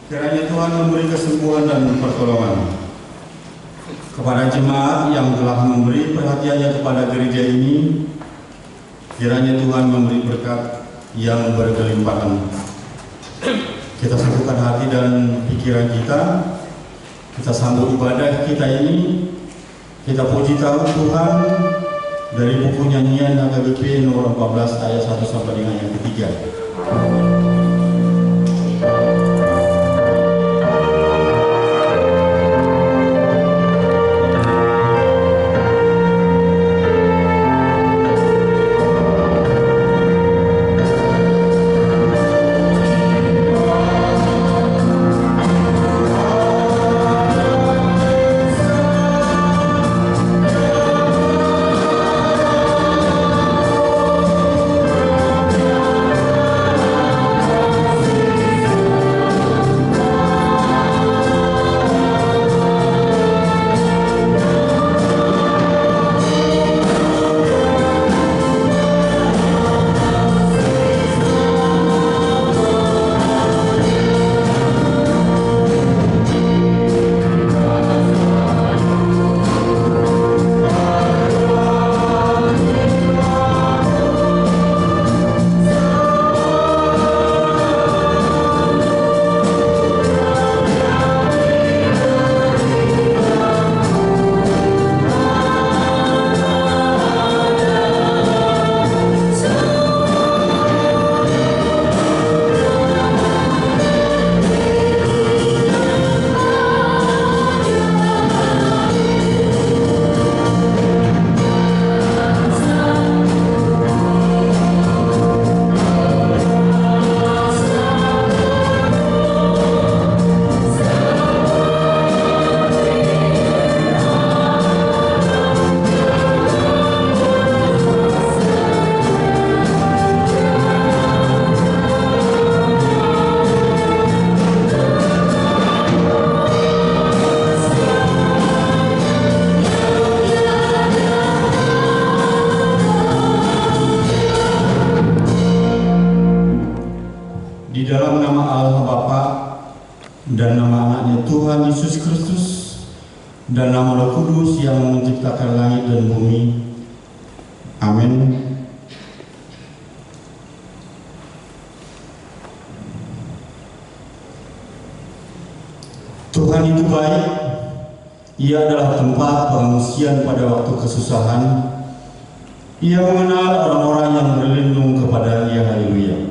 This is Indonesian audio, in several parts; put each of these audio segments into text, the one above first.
Kiranya Tuhan memberi kesembuhan dan pertolongan kepada jemaat yang telah memberi perhatiannya kepada gereja ini. Kiranya Tuhan memberi berkat yang berkelimpahan. Kita satukan hati dan pikiran kita. Kita sambut ibadah kita ini. Kita puji Tuhan dari buku nyanyian HKBP nomor 14 ayat 1 sampai dengan yang ketiga. Dan nama anaknya Tuhan Yesus Kristus dan nama Roh Kudus yang menciptakan langit dan bumi. Amin. Tuhan itu baik. Ia adalah tempat pengungsian pada waktu kesusahan. Ia mengenal orang-orang yang berlindung kepada-Nya. Haleluya.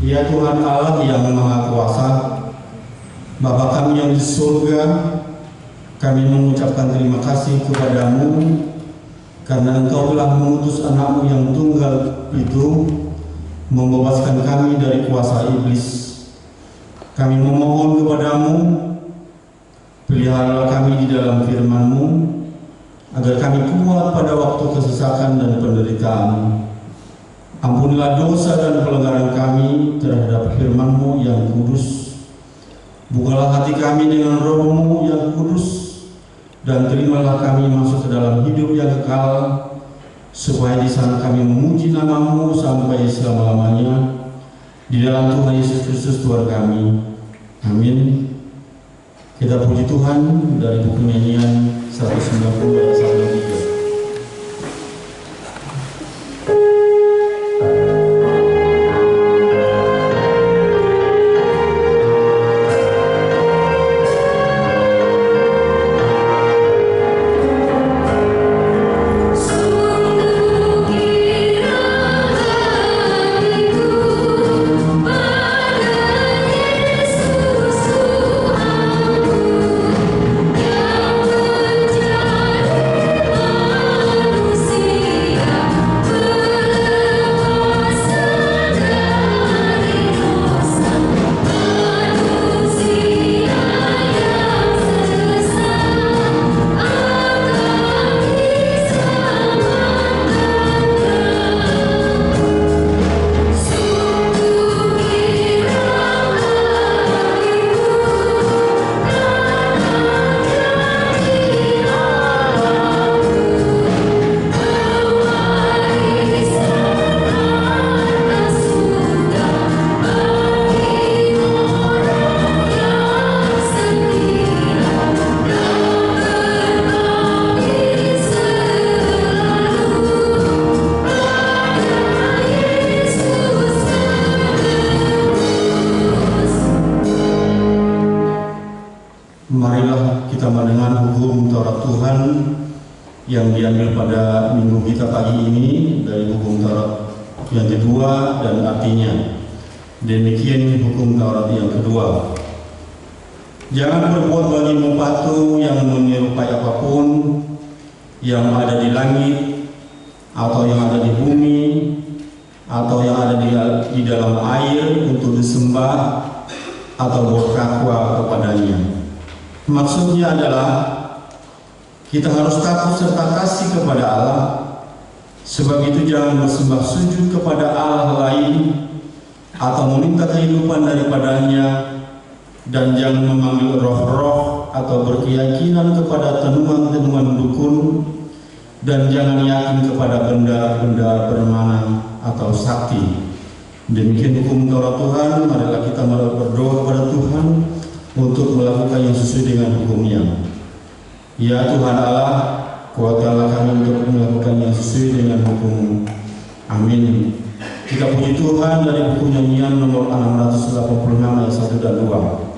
Ya Tuhan Allah yang Maha Kuasa, Bapa kami yang di surga, kami mengucapkan terima kasih kepadamu karena Engkau telah mengutus anak-Mu yang tunggal itu membebaskan kami dari kuasa iblis. Kami memohon kepadamu, peliharalah kami di dalam firman-Mu agar kami kuat pada waktu kesesakan dan penderitaan. Ampunilah dosa dan pelanggaran kami terhadap firman-Mu yang kudus. Bukalah hati kami dengan Roh-Mu yang kudus, dan terimalah kami masuk ke dalam hidup yang kekal, supaya di sana kami memuji nama-Mu sampai selama-lamanya. Di dalam Tuhan Yesus Kristus Tuhan kami. Amin. Kita puji Tuhan dari buku nyanyian 190 ayat 1-3. Yang menjadi yang diambil pada minggu kita pagi ini dari hukum Taurat yang kedua dan artinya. Demikian hukum Taurat yang kedua. Jangan berbuat bagimu patung yang menyerupai apapun yang ada di langit atau yang ada di bumi atau yang ada di dalam air untuk disembah atau bertakwa kepadanya. Maksudnya adalah kita harus takut serta kasih kepada Allah. Sebab itu jangan bersembah sujud kepada Allah lain atau meminta kehidupan daripadanya, dan jangan memanggil roh-roh atau berkeyakinan kepada tenuan-tenuan dukun, dan jangan yakin kepada benda-benda bermana atau sakti. Demikian hukum Taurat Tuhan. Marilah kita berdoa kepada Tuhan untuk melakukan yang sesuai dengan hukum-Nya. Ya Tuhan Allah, kuatkanlah kami untuk melakukan yang sesuai dengan hukum-Mu. Amin. Kita puji Tuhan dari buku nyanyian nomor 686 ayat 1 dan 2.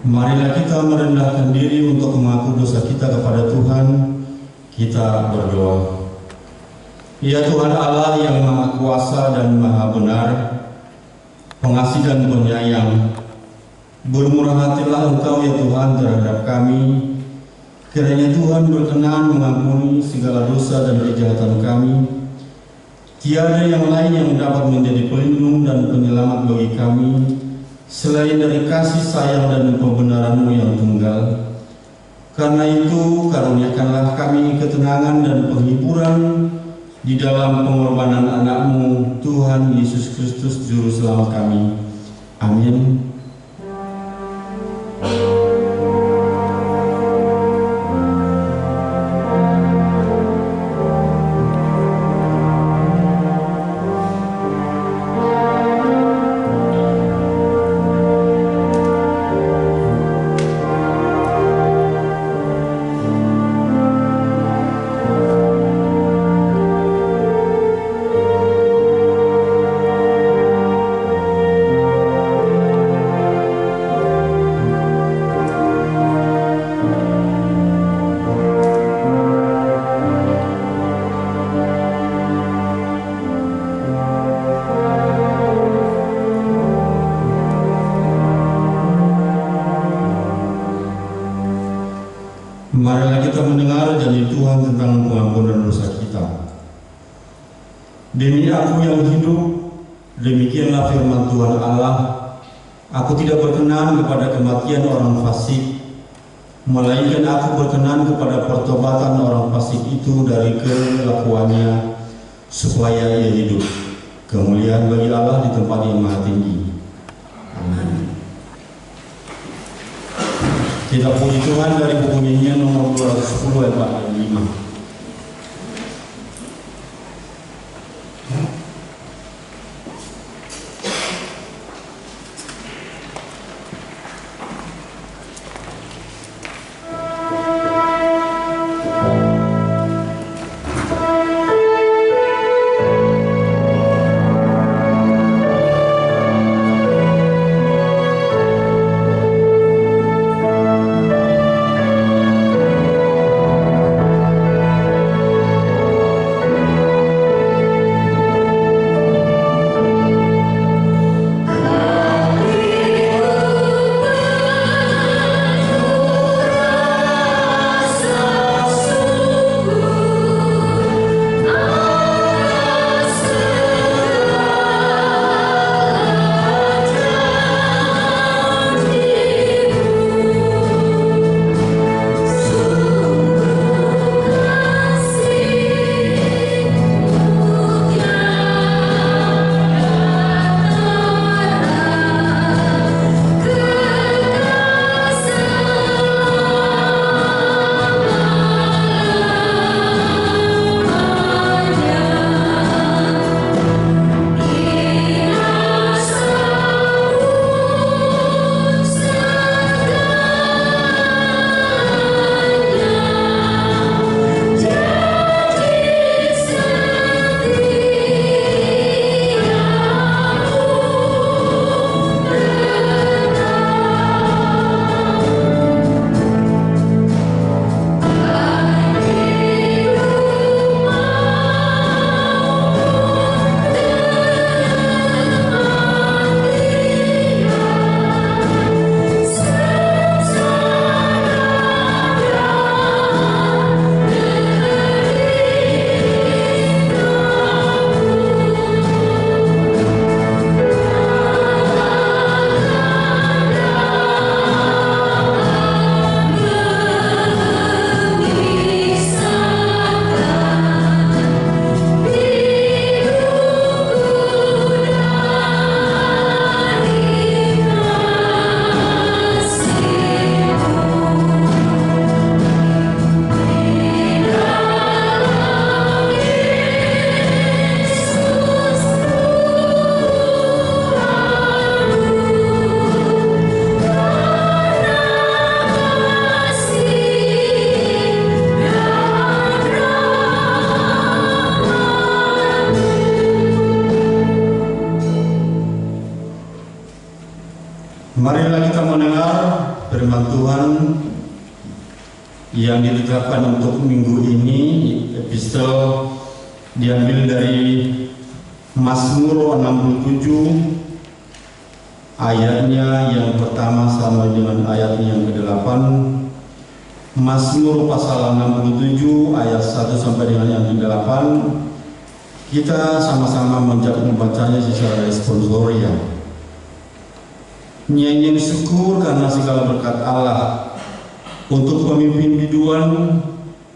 Marilah kita merendahkan diri untuk mengaku dosa kita kepada Tuhan. Kita berdoa. Ya Tuhan Allah yang Maha Kuasa dan Maha Benar, pengasih dan penyayang, bermurah hatilah Engkau ya Tuhan terhadap kami. Kiranya Tuhan berkenan mengampuni segala dosa dan kejahatan kami. Tiada yang lain yang dapat menjadi pelindung dan penyelamat bagi kami selain dari kasih sayang dan pembenaran-Mu yang tunggal. Karena itu, karuniakanlah kami ketenangan dan penghiburan di dalam pengorbanan anak-Mu, Tuhan Yesus Kristus Juru Selamat kami. Amin. Marilah kita mendengar janji Tuhan tentang pengampunan dosa kita. Demi aku yang hidup, demikianlah firman Tuhan Allah, aku tidak berkenan kepada kematian orang fasik, melainkan aku berkenan kepada pertobatan orang fasik itu dari kelakuannya, supaya ia hidup. Kemuliaan bagi Allah di tempat yang maha tinggi. Amin. Kita puji Tuhan dari buku nyanyian nomor 210 ayat 45. Marilah kita mendengar firman Tuhan yang ditetapkan untuk minggu ini. Epistel diambil dari Mazmur 67 ayatnya yang pertama sampai dengan ayat yang ke-8. Mazmur pasal 67 ayat 1 sampai dengan yang ke-8. Kita sama-sama membacanya secara responsorial. Nyanyian syukur karena segala berkat Allah, untuk pemimpin biduan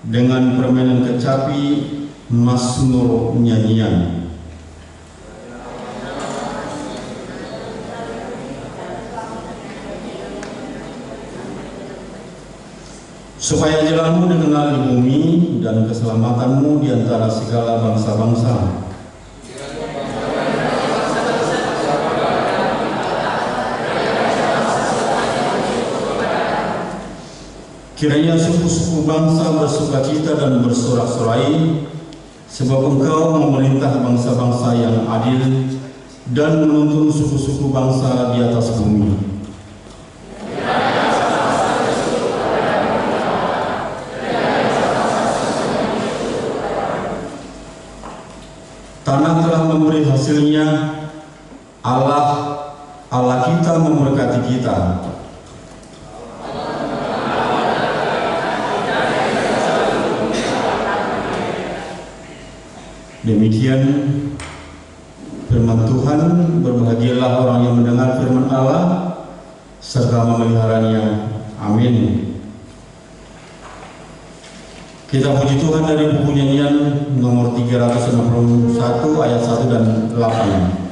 dengan permainan kecapi, Mazmur nyanyian. Supaya jalanmu dikenal di bumi dan keselamatanmu di antara segala bangsa-bangsa. Kiranya suku-suku bangsa bersukacita dan bersorak-sorai, sebab Engkau memerintah bangsa-bangsa yang adil dan menuntun suku-suku bangsa di atas bumi. Tanah telah memberi hasilnya, Allah kita memberkati kita. Demikian firman Tuhan. Berbahagialah orang yang mendengar firman Allah serta memeliharanya. Amin. Kita puji Tuhan dari buku nyanyian nomor 361 ayat 1 dan 8.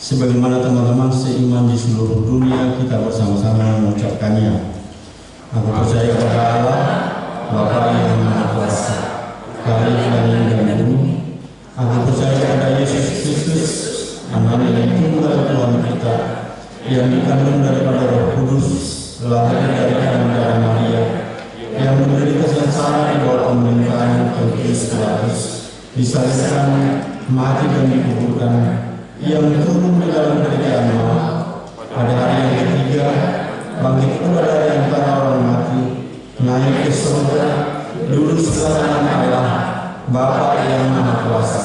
Sebagaimana teman-teman seiman di seluruh dunia, kita bersama-sama mengucapkannya. Aku percaya kepada Allah, Bapa yang Maha Kuasa, Khalik langit dan bumi. Aku percaya kepada Yesus Kristus, Anak yang tunggal Tuhan kita, yang dikandung daripada Roh Kudus, lahir dari darah Maria, yang menderita sengsara di bawah pemerintahan Pontius Pilatus, disalibkan, mati dan dikuburkan, yang turun ke dalam kerajaan Allah, pada hari yang ketiga bangkit pula dari antara orang mati, naik ke surga, duduk sebelah kanan Allah, Bapa yang Maha Kuasa.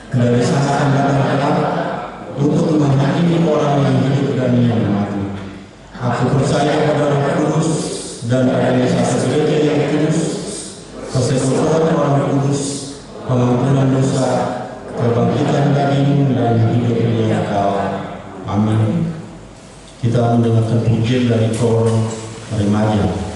Dari sana akan datang kelak untuk menghakimi orang yang hidup dan yang mati. Aku percaya pada Roh Kudus dan adanya satu gereja yang kudus, persekutuan orang kudus, pengampunan dosa, kebangkitan daging dan hidup yang kekal. Amin. Kita mendengarkan pujian dari kor remaja.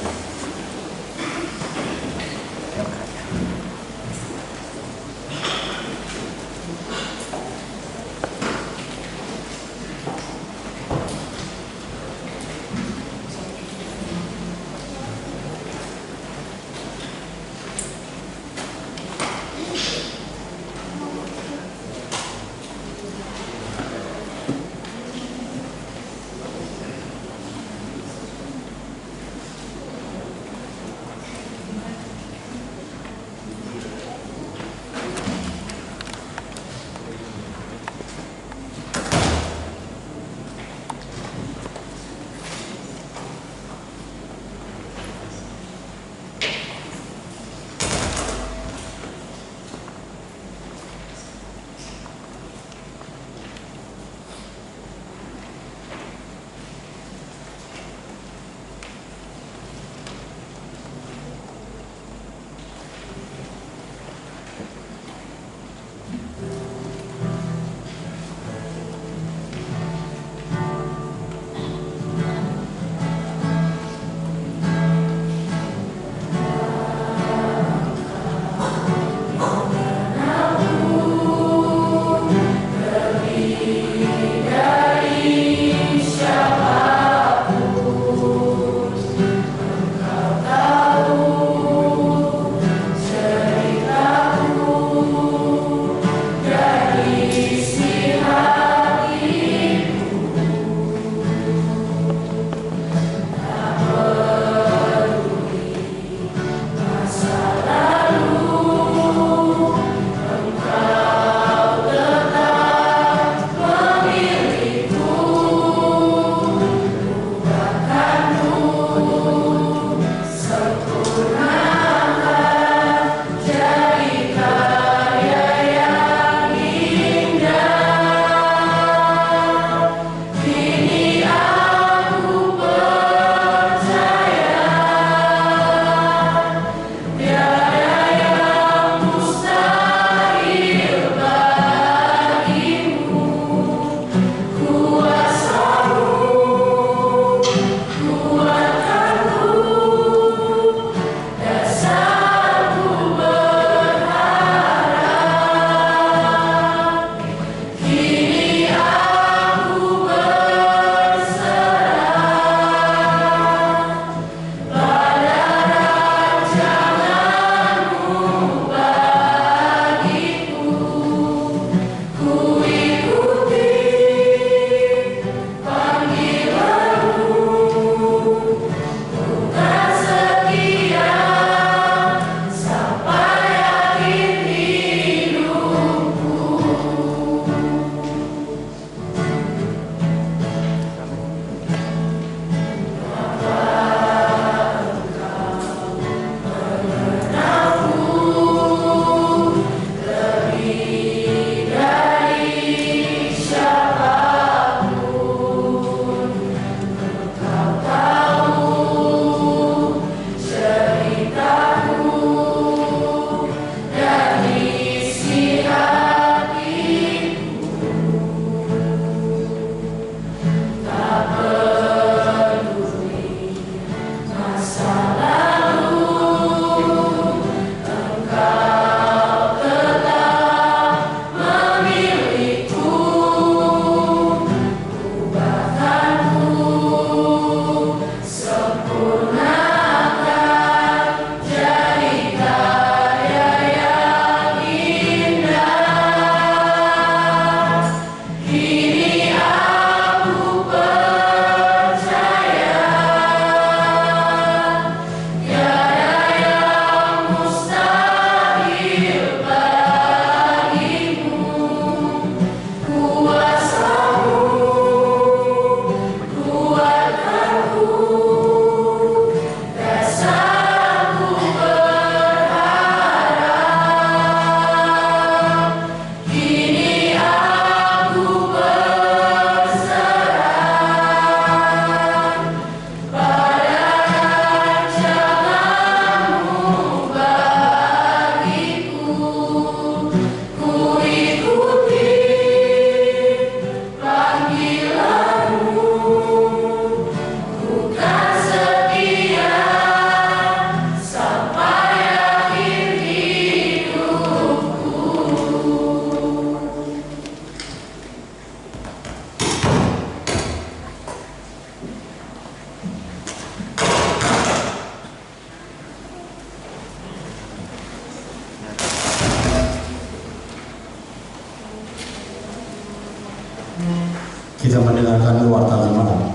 kita mendengarkan warta jemaat.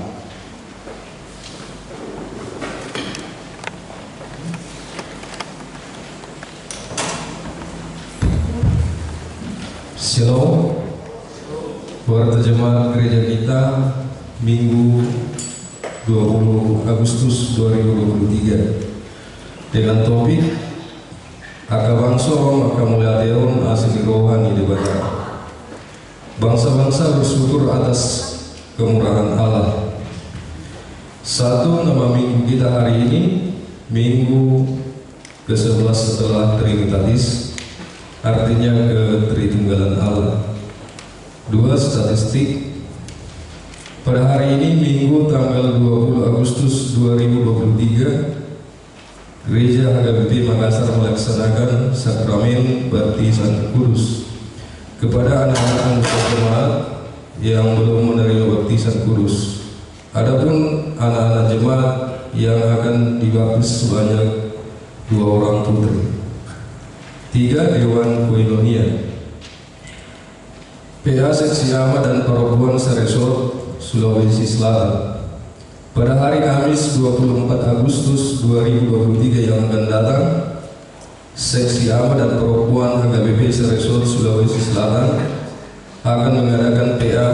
Shalom. Warta jemaat gereja kita Minggu 20 Agustus 2023 dengan topik Aka bangsa maka mulai teon asli rohani di badan. Bangsa-bangsa bersyukur atas kemurahan Allah. Satu nama minggu kita hari ini Minggu ke-11 setelah Trinitatis, artinya ke-Tritunggalan Allah. Dua statistik. Pada hari ini Minggu tanggal 20 Agustus 2023, Gereja HKBP Makassar melaksanakan sakramen baptisan kudus kepada anak-anak anggota jemaat yang belum menerima baptisan kudus. Adapun anak-anak jemaat yang akan dibaptis sebanyak 2 orang putri. 3 Dewan Koinonia. PA Seksi Amat dan Perempuan Seresot Sulawesi Selatan. Pada hari Kamis 24 Agustus 2023 yang akan datang, Seksi Amat dan Perempuan HKBP Seresot Sulawesi Selatan akan mengadakan PA.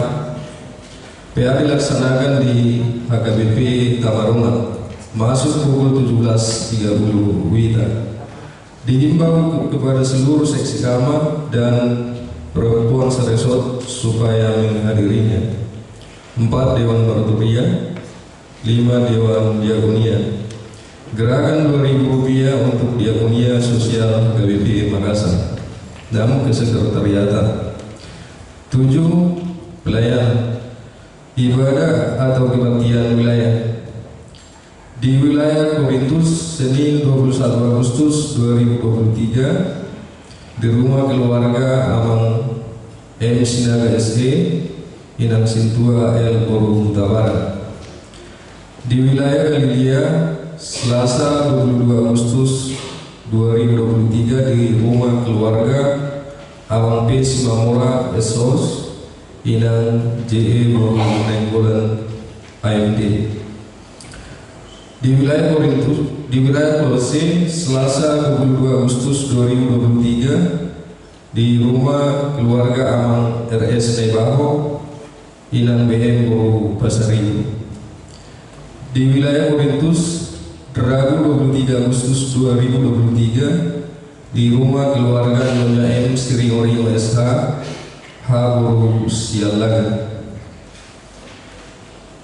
PA dilaksanakan di HKBP Tamaruna, masuk pukul 17.30 WITA. Dihimbau kepada seluruh Seksi Amat dan Perempuan Seresot supaya menghadirinya. 4 Dewan Marturia, 5 Dewan Diakonia. Gerakan Rp2.000 untuk Diakonia Sosial HKBP Makassar. 6 Kesekretariatan. 7 Pelayan ibadah atau kebaktian wilayah. Di wilayah Korintus, Senin 21 Agustus 2023, di rumah keluarga Amang M. Sinaga SE, Inang Sintua El Korum Tabara. Di wilayah Galilea, Selasa 22 Agustus 2023, di rumah keluarga Awang P. Simamora Esos, Inang JE Boru Nenggolan AMD. Di wilayah Korintus, di wilayah Kolose, Selasa 22 Agustus 2023, di rumah keluarga Amang RS Nebaho, Inang BM Boru Pasaribu. Di wilayah Korintus, Rabu 23 Agustus 2023, di rumah keluarga Nyonya M. Siriorio SH, H. Boru Sialaga.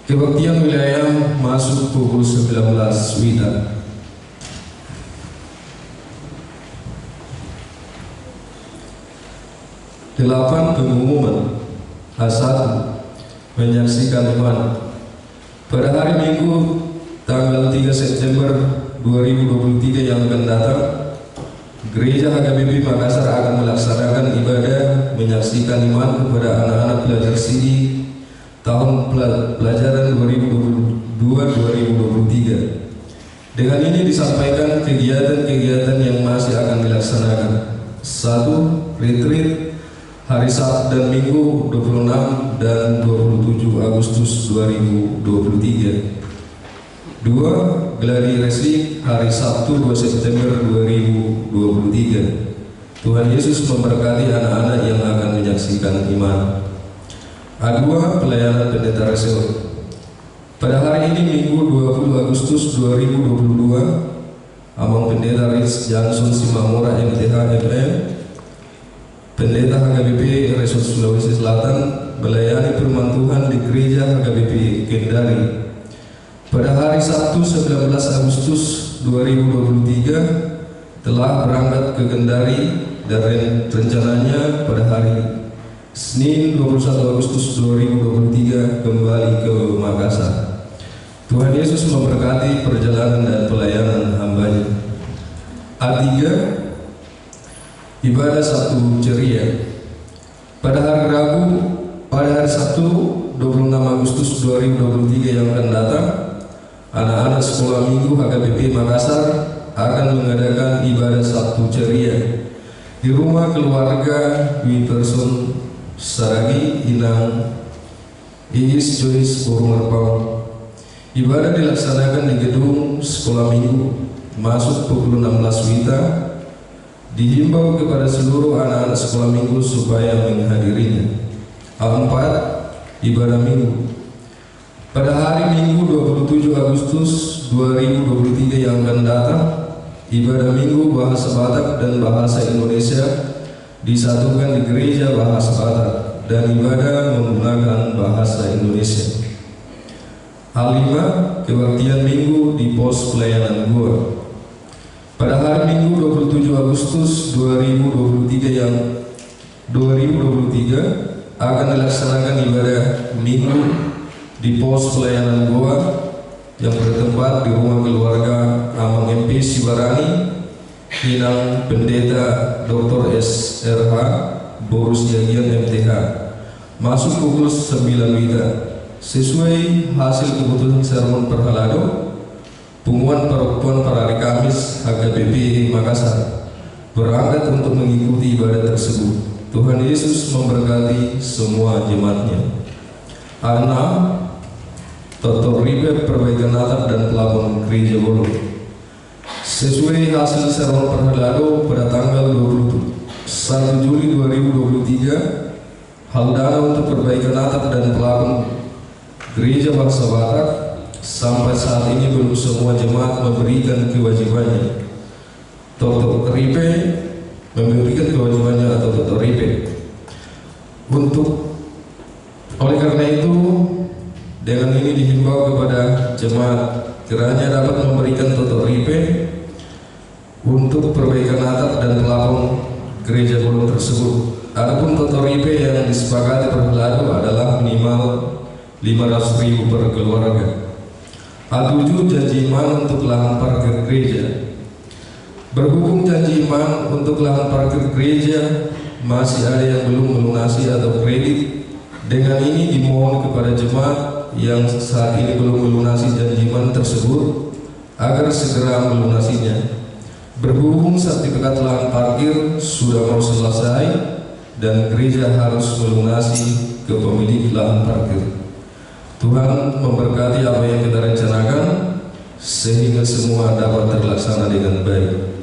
Kebaktian wilayah masuk pukul 19 WITA. Delapan pengumuman. A1 menyaksikan iman. Pada hari Minggu tanggal 3 September 2023 yang akan datang, Gereja HKBP Makassar akan melaksanakan ibadah menyaksikan iman kepada anak-anak pelajar CD tahun pelajaran 2022-2023. Dengan ini disampaikan kegiatan-kegiatan yang masih akan dilaksanakan. 1. Retreat hari Sabtu dan Minggu 26 dan 27 Agustus 2023. 2. Gladi Resik hari Sabtu 2 September 2023. Tuhan Yesus memberkati anak-anak yang akan menyaksikan iman. A2. Pelayanan pendeta resort. Pada hari ini Minggu 20 Agustus 2022, Amang Pendeta Riz Jansson Simamora MTH MM, Pendeta HKBP Resort Sulawesi Selatan, melayani firman Tuhan di Gereja HKBP Kendari. Pada hari Sabtu 19 Agustus 2023 telah berangkat ke Kendari dan rencananya pada hari Senin 21 Agustus 2023 kembali ke Makassar. Tuhan Yesus memberkati perjalanan dan pelayanan hamba-Nya. A3. Ibadah Sabtu Ceria. Pada hari Sabtu 26 Agustus 2023 yang akan datang, anak-anak sekolah minggu HKBP Makassar akan mengadakan ibadah Sabtu Ceria di rumah keluarga Wiperson Saragi Inang Iis Joyce Burung. Ibadah dilaksanakan di gedung sekolah minggu, masuk pukul 16 WITA. Dihimbau kepada seluruh anak-anak sekolah minggu supaya menghadirinya. A4. Ibadah minggu. Pada hari Minggu 27 Agustus 2023 yang akan datang, ibadah minggu bahasa Batak dan bahasa Indonesia disatukan di gereja bahasa Batak dan ibadah menggunakan bahasa Indonesia. A5. Kebaktian minggu di pos pelayanan gua. Pada hari Minggu 27 Agustus 2023 akan dilaksanakan ibadah minggu di pos pelayanan gua yang bertempat di rumah keluarga Amang MP Sibarani, Hinang Pendeta Dr. SRH Borus Yagian MTH, masuk pukul 9 WITA. Sesuai hasil keputusan sermon Perhalado, Pengumuman Perempuan pada hari Kamis HKBP Makassar berangkat untuk mengikuti ibadah tersebut. Tuhan Yesus memberkati semua jemaatnya. A6. Dr. Ribe Perbaikan Atap dan Pelabon Gereja Bolu. Sesuai hasil sermon Perhalado pada tanggal 21 Juli 2023, hal dana untuk perbaikan atap dan pelabon Gereja Bangsa Batak sampai saat ini belum semua jemaat memberikan kewajibannya. Dr. Ripe memberikan kewajibannya atau Dr. Ripe. Oleh karena itu, dengan ini dihimbau kepada jemaat kiranya dapat memberikan Dr. Ripe untuk perbaikan atap dan pelabon gereja Bolu tersebut. Adapun Dr. Ripe yang disepakati Perhalado adalah minimal 500.000 per keluarga. A7. Janji iman untuk lahan parkir gereja. Berhubung janji iman untuk lahan parkir gereja masih ada yang belum melunasi atau kredit, dengan ini dimohon kepada jemaat yang saat ini belum melunasi janji iman tersebut agar segera melunasinya. Berhubung sertifikat lahan parkir sudah mau selesai dan gereja harus melunasi ke pemilik lahan parkir. Tuhan memberkati apa yang kita rencanakan sehingga semua dapat terlaksana dengan baik.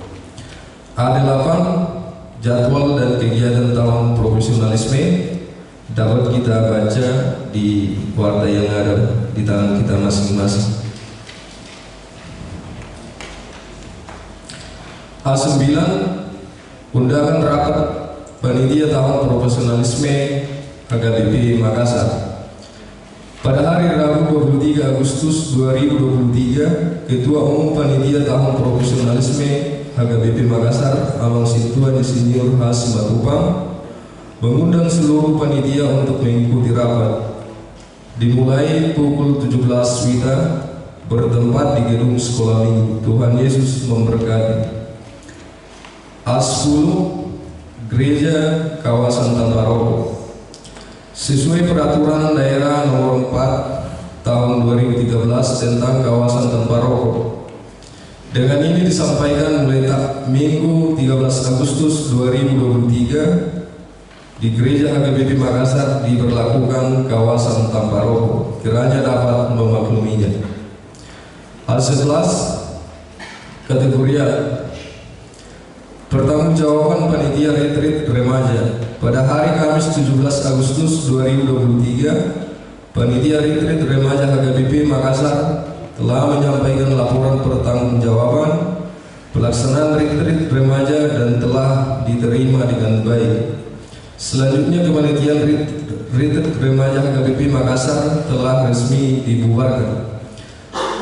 A8. Jadwal dan kegiatan tahun profesionalisme dapat kita baca di warta yang ada di tangan kita masing-masing. A9. Undangan rapat panitia tahun profesionalisme HKBP Makassar. Pada hari Rabu 23 Agustus 2023, Ketua Umum Panitia Tahun Profesionalisme HKBP Makassar, Amang Sintuan Insinyur Hasim Matupang, mengundang seluruh panitia untuk mengikuti rapat. Dimulai pukul 17 WITA, bertempat di gedung sekolah minggu. Tuhan Yesus memberkati. A10. Gereja Kawasan Tanpa Rokok. Sesuai peraturan daerah nomor 4 tahun 2013 tentang kawasan tanpa rokok. Dengan ini disampaikan mulai Minggu 13 Agustus 2023 di Gereja HKBP Makassar diberlakukan kawasan tanpa rokok. Kiranya dapat memakluminya. A11. Kategori A. Pertanggungjawaban panitia retreat remaja. Pada hari Kamis 17 Agustus 2023, panitia retreat remaja HKBP Makassar telah menyampaikan laporan pertanggungjawaban pelaksanaan retreat remaja dan telah diterima dengan baik. Selanjutnya, kepanitiaan retreat remaja HKBP Makassar telah resmi dibubarkan.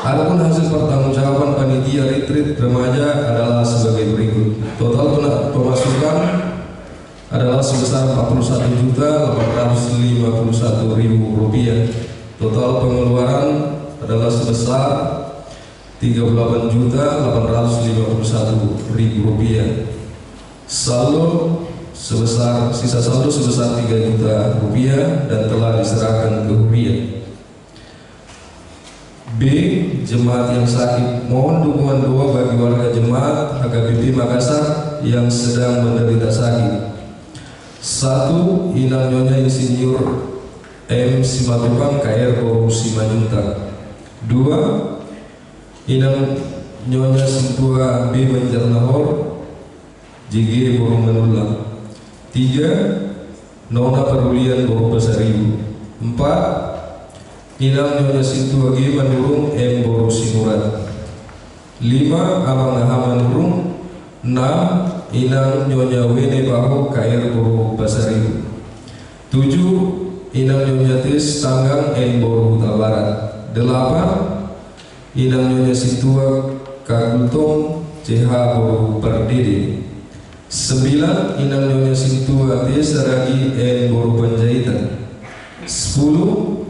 Adapun hasil pertanggungjawaban panitia retreat remaja adalah sebagai berikut. Total pemasukan adalah sebesar Rp41.851.000. Total pengeluaran adalah sebesar Rp38.851.000. Sisa saldo sebesar Rp3 juta dan telah diserahkan ke Huriat. B. Jemaat yang sakit. Mohon dukungan doa bagi warga jemaat HKBP Makassar yang sedang menderita sakit. 1. Inang Nyonya Insinyur M. Simatupang KR Boru Simajunta. 2. Inang Nyonya Sintua B. Banjarnahor JG Boru Manula. 3. Nona Perulian Boru Pasaribu. 4. Inang Nyonya Sintua G. Manurung M. Boru Sinurat. 5. Abang Aha Manurung. 6. Inang Nyonya Wene Baho KR Boru Pasaribu. 7. Inang Nyonya Tis Tanggang N. Boru Huta Barat. 8. Inang Nyonya Sintua Kagutong CH Boru Pardede. 9. Inang Nyonya Sintua T. Saragi N. Boru Panjaitan. 10.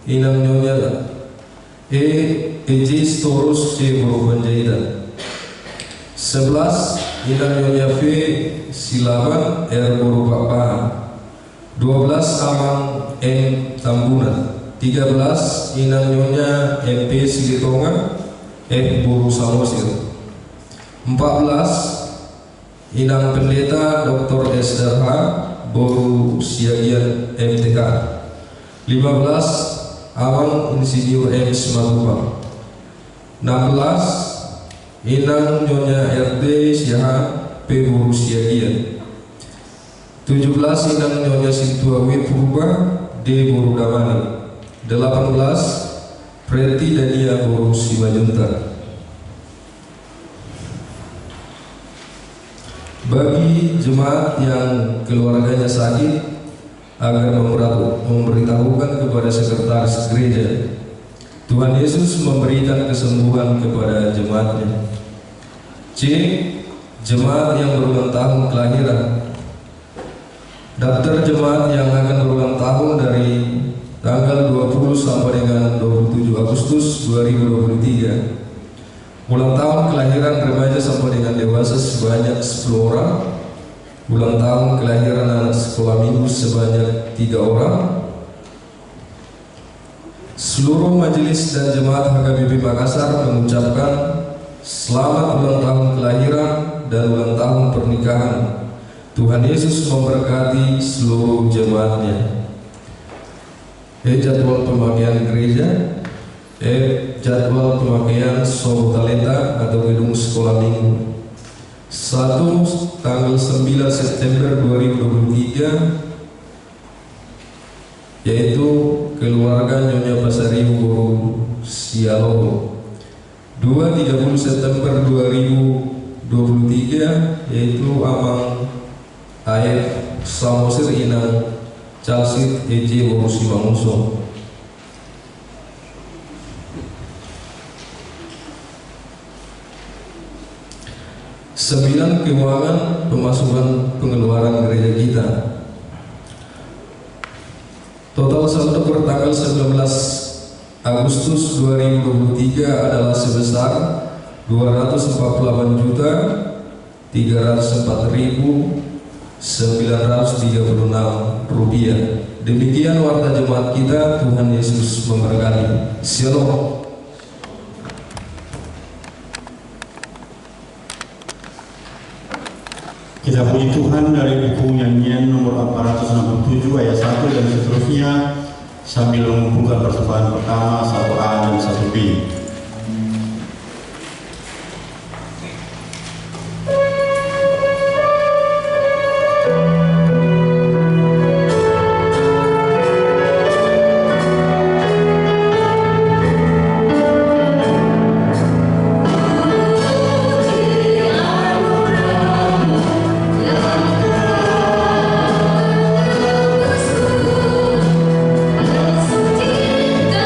Inang Nyonya EJ Storus C. Boru Panjaitan. 11. Inang Nyonya V. Silaban R. Boru Pakpahan. 12. Amang N. Tambunan. 13. Inang Nyonya MP Silitonga F. Boru Samosir. 14. Inang Pendeta Dr. S. Darha Boru Siagian MTK. 15. Awang Insinyur M. Simatupang. 16. Inang Nyonya RD Siaha P. Boru Siagian. 17. Inang Nyonya Sintua W. Purba D. Boru Damani. 18. Preti Dania Boru Simajunta. Bagi jemaat yang keluarganya sakit, agar memberitahukan kepada sekretaris gereja, Tuhan Yesus memberikan kesembuhan kepada jemaatnya. C. Jemaat yang berulang tahun kelahiran. Daftar jemaat yang akan berulang tahun dari tanggal 20 sampai dengan 27 Agustus 2023. Ulang tahun kelahiran remaja sampai dengan dewasa sebanyak 10 orang. Ulang tahun kelahiran anak sekolah minggu sebanyak 3 orang. Seluruh majelis dan jemaat HKBP Makassar mengucapkan selamat ulang tahun kelahiran dan ulang tahun pernikahan. Tuhan Yesus memberkati seluruh jemaatnya. Jadwal pemakaian gereja. Jadwal pemakaian Sobo Talenta atau gedung sekolah minggu. 1. Tanggal 9 September 2023, yaitu keluarga Nyonya Pasaribu Boru Sialogo. 2. 30 September 2023, yaitu Amang Aep Samosir Inang Calsit EJ Boru Simanguso. 9. Keuangan pemasukan pengeluaran gereja kita. Total saldo per tanggal 19 Agustus 2023 adalah sebesar 248.304.936 rupiah. Demikian warta jemaat kita. Tuhan Yesus memberkati. Shalom. Kita puji Tuhan dari buku nyanyian nomor 467 ayat 1 dan seterusnya sambil mengumpulkan persembahan pertama 1A dan 1B. Cinta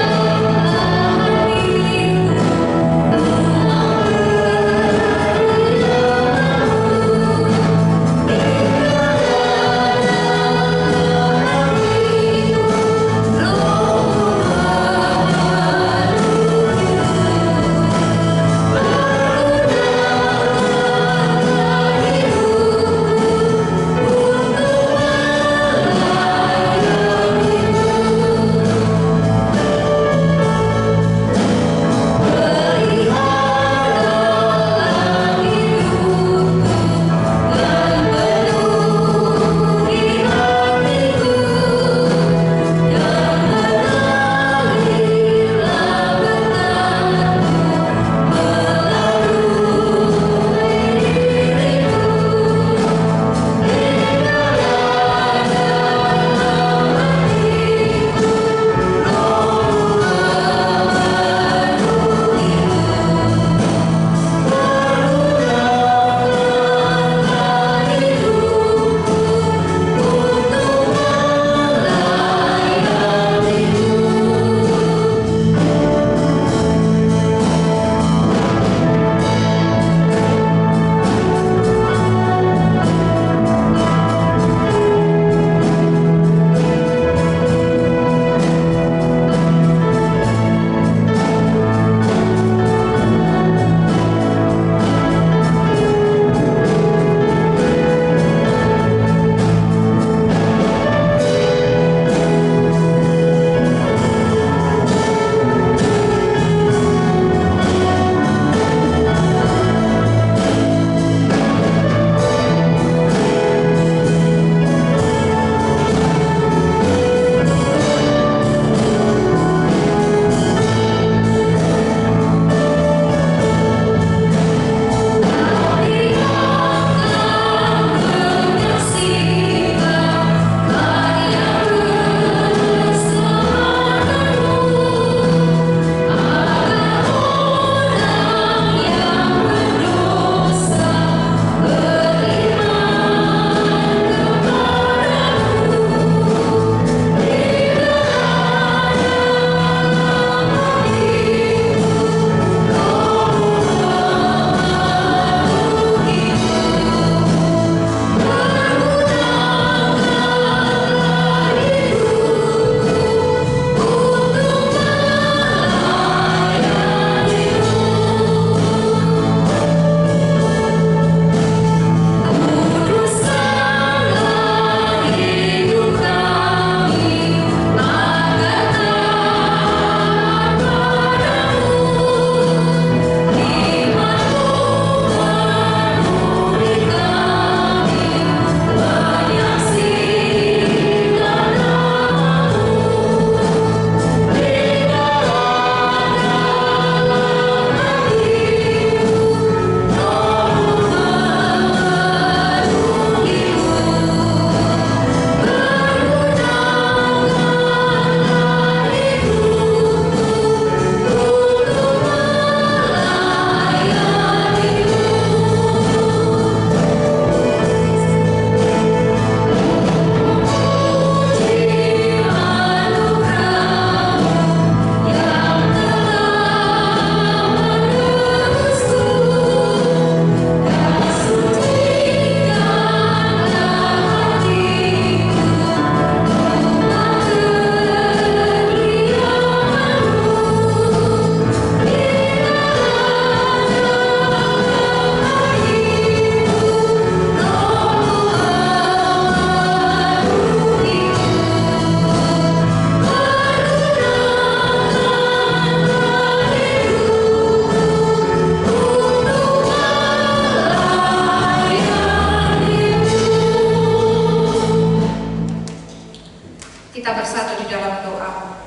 Kita bersatu di dalam doa.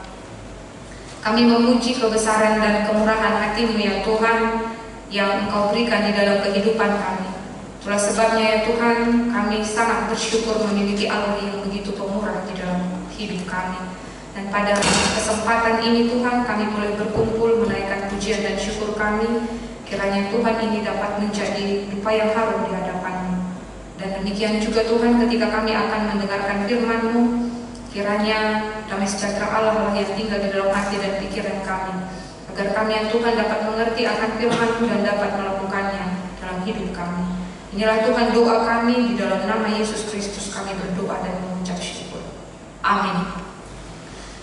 Kami memuji kebesaran dan kemurahan hati-Mu ya Tuhan, yang Engkau berikan di dalam kehidupan kami. Itulah sebabnya ya Tuhan, kami sangat bersyukur memiliki Allah yang begitu pemurah di dalam hidup kami. Dan pada kesempatan ini Tuhan, kami boleh berkumpul menaikkan pujian dan syukur kami. Kiranya Tuhan ini dapat menjadi dupa yang harum di hadapan-Mu. Dan demikian juga Tuhan, ketika kami akan mendengarkan firman-Mu, kiranya damai sejahtera Allah yang tinggal di dalam hati dan pikiran kami, agar kami yang Tuhan dapat mengerti akan firman-Mu dan dapat melakukannya dalam hidup kami. Inilah Tuhan doa kami, di dalam nama Yesus Kristus kami berdoa dan mengucap syukur. Amin.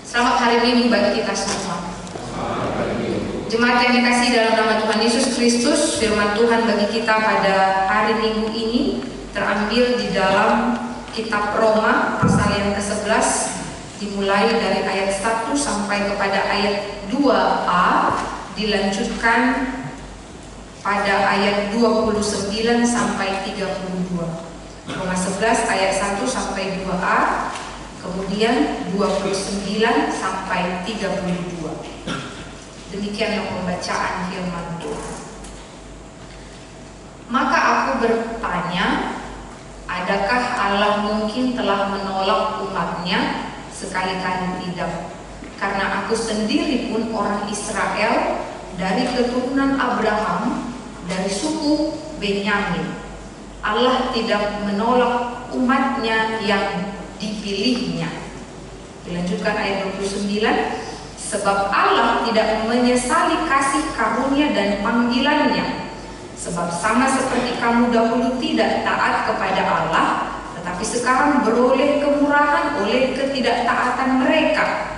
Selamat hari Minggu bagi kita semua. Jemaat yang dikasihi dalam nama Tuhan Yesus Kristus, firman Tuhan bagi kita pada hari Minggu ini terambil di dalam kitab Roma pasal yang ke-11, dimulai dari ayat 1 sampai kepada ayat 2a, dilanjutkan pada ayat 29 sampai 32. Roma 11 ayat 1 sampai 2a, kemudian 29 sampai 32. Demikianlah pembacaan firman Tuhan. Maka aku bertanya, adakah Allah mungkin telah menolak umatnya? Sekali-kali tidak. Karena aku sendiri pun orang Israel, dari keturunan Abraham, dari suku Benyamin. Allah tidak menolak umatnya yang dipilihnya. Dilanjutkan ayat 29. Sebab Allah tidak menyesali kasih karunia dan panggilannya. Sebab sama seperti kamu dahulu tidak taat kepada Allah, tetapi sekarang beroleh kemurahan oleh ketidaktaatan mereka.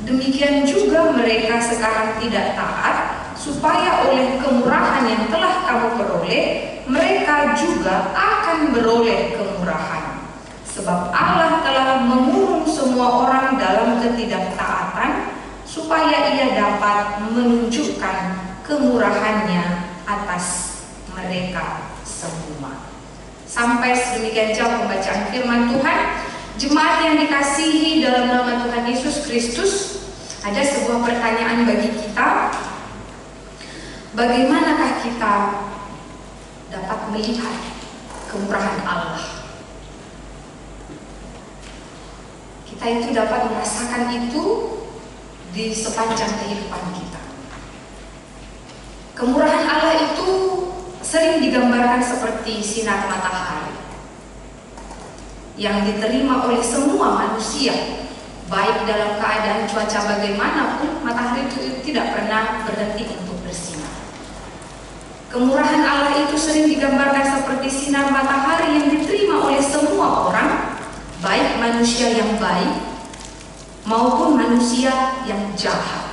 Demikian juga mereka sekarang tidak taat, supaya oleh kemurahan yang telah kamu peroleh, mereka juga akan beroleh kemurahan. Sebab Allah telah mengurung semua orang dalam ketidaktaatan, supaya Ia dapat menunjukkan kemurahannya atas mereka semua. Sampai sedemikian jauh pembacaan firman Tuhan. Jemaat yang dikasihi dalam nama Tuhan Yesus Kristus, ada sebuah pertanyaan bagi kita. Bagaimanakah kita dapat melihat kemurahan Allah? Kita itu dapat merasakan itu di sepanjang kehidupan kita. Kemurahan Allah itu sering digambarkan seperti sinar matahari yang diterima oleh semua manusia, baik dalam keadaan cuaca bagaimanapun, matahari itu tidak pernah berhenti untuk bersinar. Kemurahan Allah itu sering digambarkan seperti sinar matahari yang diterima oleh semua orang, baik manusia yang baik maupun manusia yang jahat.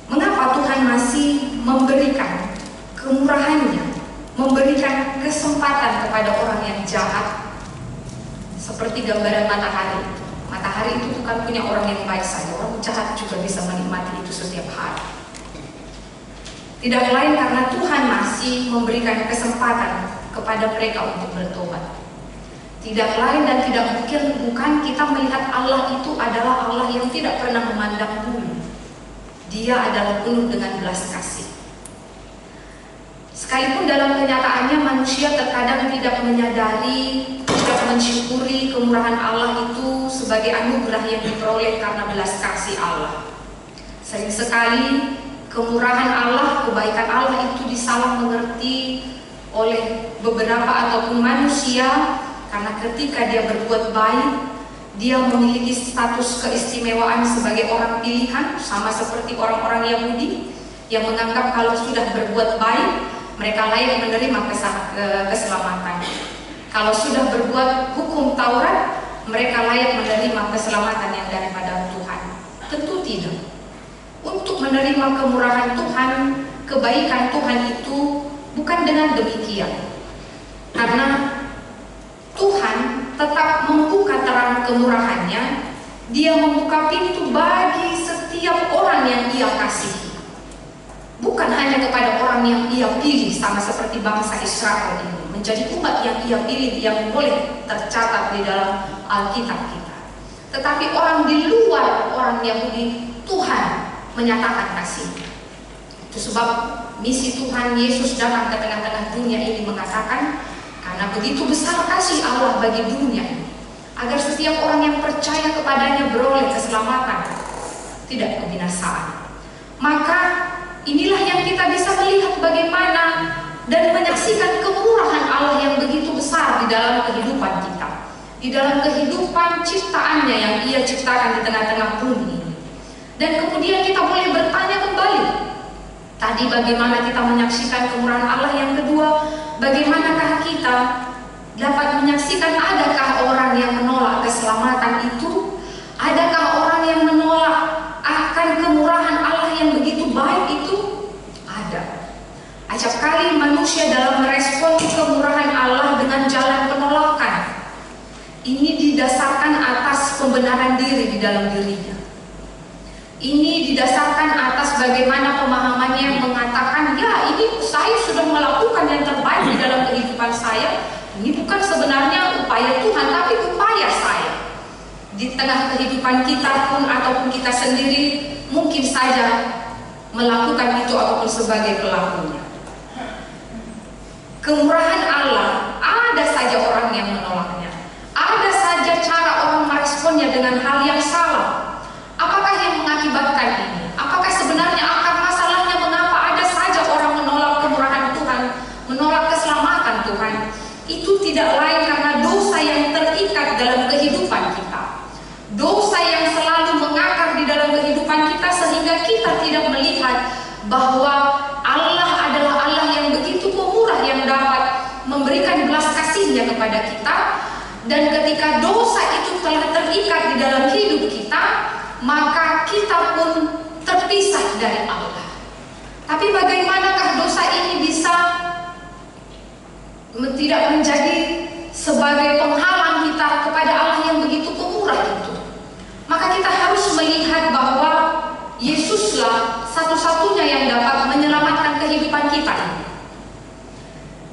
Mengapa Tuhan masih memberikan kemurahannya, memberikan kesempatan kepada orang yang jahat? Seperti gambaran matahari. Matahari itu bukan punya orang yang baik saja, orang jahat juga bisa menikmati itu setiap hari. Tidak lain karena Tuhan masih memberikan kesempatan kepada mereka untuk bertobat. Tidak lain dan tidak bukan kita melihat Allah itu adalah Allah yang tidak pernah memandang bulu. Dia adalah penuh dengan belas kasih. Sekalipun dalam kenyataannya manusia terkadang tidak menyadari, tidak mensyukuri kemurahan Allah itu sebagai anugerah yang diperoleh karena belas kasih Allah. Sering sekali kemurahan Allah, kebaikan Allah itu disalah mengerti oleh beberapa ataupun manusia. Karena ketika dia berbuat baik, dia memiliki status keistimewaan sebagai orang pilihan, sama seperti orang-orang Yahudi yang menganggap kalau sudah berbuat baik, mereka layak menerima keselamatan. Kalau sudah berbuat hukum Taurat, mereka layak menerima keselamatan yang daripada Tuhan. Tentu tidak. Untuk menerima kemurahan Tuhan, kebaikan Tuhan itu bukan dengan demikian. Karena Tuhan tetap membuka terang kemurahannya. Dia membuka pintu bagi setiap orang yang Ia kasihi. Bukan hanya kepada orang yang Ia pilih, sama seperti bangsa Israel ini, menjadi umat yang Ia pilih, yang boleh tercatat di dalam Alkitab kita. tetapi orang di luar orang Yahudi Tuhan menyatakan kasih. Itu sebab misi Tuhan Yesus datang ke tengah-tengah dunia ini mengatakan, karena begitu besar kasih Allah bagi dunia ini, agar setiap orang yang percaya kepadanya beroleh keselamatan, tidak kebinasaan. Maka inilah yang kita bisa melihat bagaimana dan menyaksikan kemurahan Allah yang begitu besar di dalam kehidupan kita, di dalam kehidupan ciptaannya yang Ia ciptakan di tengah-tengah bumi ini. Dan kemudian kita boleh bertanya kembali, tadi bagaimana kita menyaksikan kemurahan Allah, yang kedua, bagaimanakah kita dapat menyaksikan adakah orang yang menolak keselamatan itu? Adakah orang yang menolak akan kemurahan Allah yang begitu baik itu? Ada. Acap kali manusia dalam merespon kemurahan Allah dengan jalan penolakan. Ini didasarkan atas pembenaran diri di dalam dirinya. Ini didasarkan atas bagaimana pemahamannya yang mengatakan, ya ini saya sudah melakukan yang terbaik di dalam kehidupan saya. Ini bukan sebenarnya upaya Tuhan, tapi upaya saya. Di tengah kehidupan kita pun ataupun kita sendiri mungkin saja melakukan itu ataupun sebagai pelakunya. Kemurahan Allah, ada saja orang yang menolaknya. Ada saja cara orang meresponnya dengan hal yang salah. Apakah yang mengakibatkan ini? Apakah sebenarnya akar masalahnya mengapa ada saja orang menolak kemurahan Tuhan, menolak keselamatan Tuhan? Itu tidak lain karena dosa yang terikat dalam kehidupan kita. Dosa yang selalu mengakar di dalam kehidupan kita sehingga kita tidak melihat bahwa Allah adalah Allah yang begitu pemurah yang dapat memberikan belas kasih-Nya kepada kita. Dan ketika dosa itu telah terikat di dalam hidup kita, maka kita pun terpisah dari Allah. Tapi bagaimanakah dosa ini bisa tidak menjadi sebagai penghalang kita kepada Allah yang begitu pemurah itu? Maka kita harus melihat bahwa Yesuslah satu-satunya yang dapat menyelamatkan kehidupan kita ini.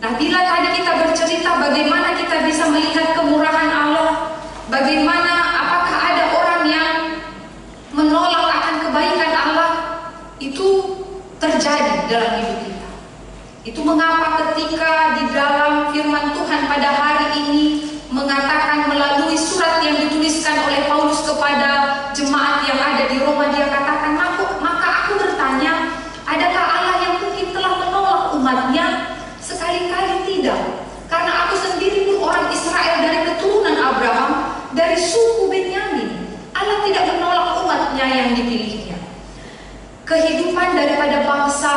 Nah, bila tadi kita bercerita bagaimana kita bisa melihat kemurahan Allah, bagaimana apakah ada orang yang menolak akan kebaikan Allah, itu terjadi dalam hidup kita. Itu mengapa ketika di dalam firman Tuhan pada hari ini mengatakan melalui surat yang dituliskan oleh Paulus kepada jemaat yang ada di Roma, dia katakan, maka aku bertanya, adakah Allah yang mungkin telah menolak umatnya? Sekali-kali tidak, karena aku sendiri pun orang Israel dari keturunan Abraham, dari suku Benyamin. Allah tidak menolak umatnya yang dipilihnya. Kehidupan daripada bangsa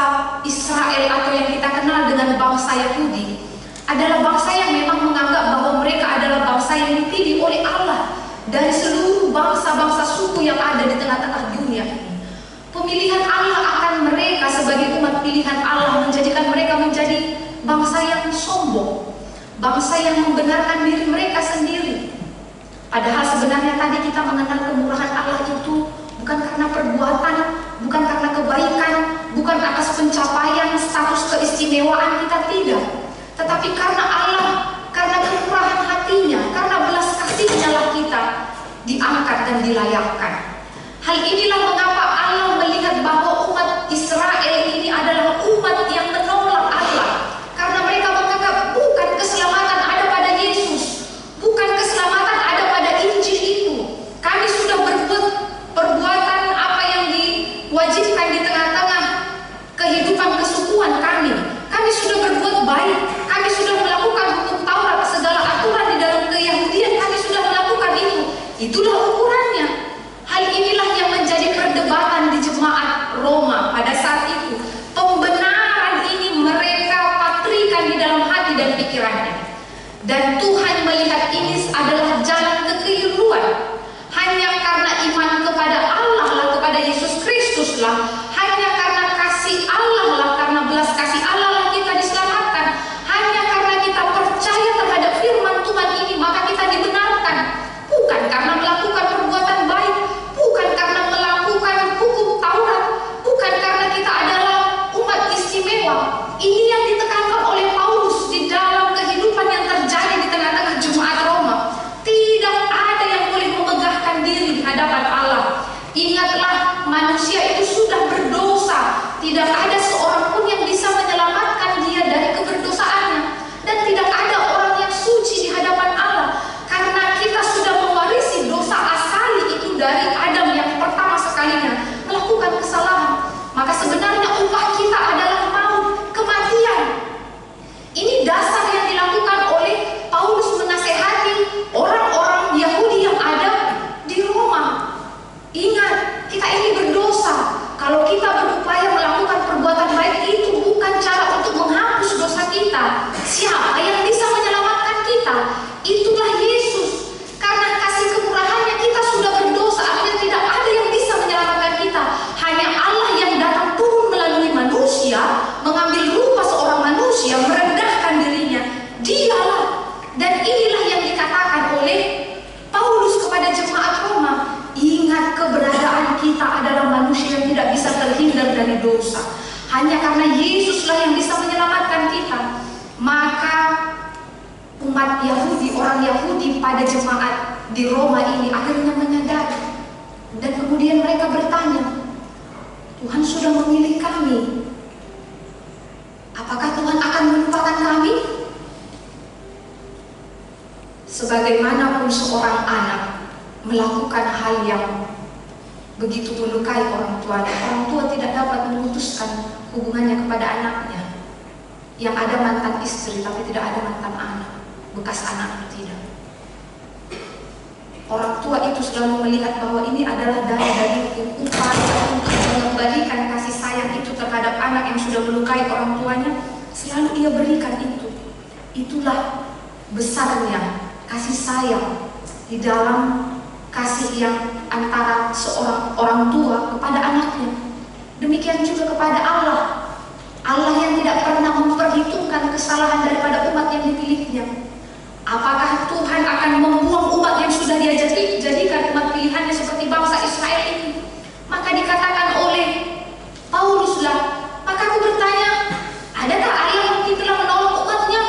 Israel atau yang kita kenal dengan bangsa Yahudi adalah bangsa yang memang menganggap bahwa mereka adalah bangsa yang dipilih oleh Allah dari seluruh bangsa-bangsa suku yang ada di tengah-tengah dunia ini. Pemilihan Allah akan mereka sebagai umat pilihan Allah menjadikan mereka menjadi bangsa yang sombong, bangsa yang membenarkan diri mereka sendiri. Padahal sebenarnya tadi kita mengenal kemurahan Allah itu bukan karena perbuatan, bukan karena kebaikan, bukan atas pencapaian status keistimewaan kita, tidak. Tetapi karena Allah, karena kemurahan hatinya, karena belas kasih-Nya lah kita diangkat dan dilayakkan. Hal inilah mengapa Allah melihat bahwa umat Israel ini adalah umat yang menolak Allah. Karena mereka menganggap bukan keselamatan ada pada Yesus, bukan keselamatan ada pada Injil itu. Kami sudah berbuat perbuatan apa yang diwajibkan di tengah-tengah kehidupan kesukuan kami. Kami sudah berbuat baik, kami sudah melakukan hukum Taurat, segala aturan di dalam keyahudian kami sudah melakukan itu. Itulah ukurannya. Hal inilah yang menjadi perdebatan di jemaat Roma pada saat itu. Pembenaran ini mereka patrikan di dalam hati dan pikirannya. Dan Tuhan melihat ini adalah jalan kekeliruan. Hanya karena iman kepada Allah lah, kepada Yesus Kristus lah, hanya karena kasih Allah lah, karena belas kasih Allah lah kita diselamatkan. Hanya karena kita percaya terhadap firman Tuhan ini maka kita dibenarkan. Bukan karena melakukan perbuatan baik, bukan karena melakukan hukum Taurat, bukan karena kita adalah umat istimewa. Ini yang ditekankan oleh Paulus di dalam kehidupan yang terjadi di tengah-tengah jemaat Roma. Tidak ada yang boleh memegahkan diri hanya karena Yesuslah yang bisa menyelamatkan kita, maka umat Yahudi, orang Yahudi pada jemaat di Roma ini akhirnya menyadari, dan kemudian mereka bertanya, Tuhan sudah memilih kami, apakah Tuhan akan melupakan kami? Sebagaimanapun seorang anak melakukan hal yang begitu melukai orang tua tidak dapat memutuskan hubungannya kepada anaknya. Yang ada mantan istri tapi tidak ada mantan anak, bekas anak itu tidak. Orang tua itu selalu melihat bahwa ini adalah dari upaya untuk mengembalikan kasih sayang itu terhadap anak yang sudah melukai orang tuanya, selalu ia berikan itu. Itulah besarnya kasih sayang di dalam kasih yang antara seorang orang tua kepada anaknya. Demikian juga kepada Allah. Allah yang tidak pernah memperhitungkan kesalahan daripada umat yang dipilihnya. Apakah Tuhan akan membuang umat yang sudah Dia jadikan umat pilihannya seperti bangsa Israel ini? Maka dikatakan oleh Pauluslah, maka aku bertanya, adakah Allah mungkin telah menolong umatnya?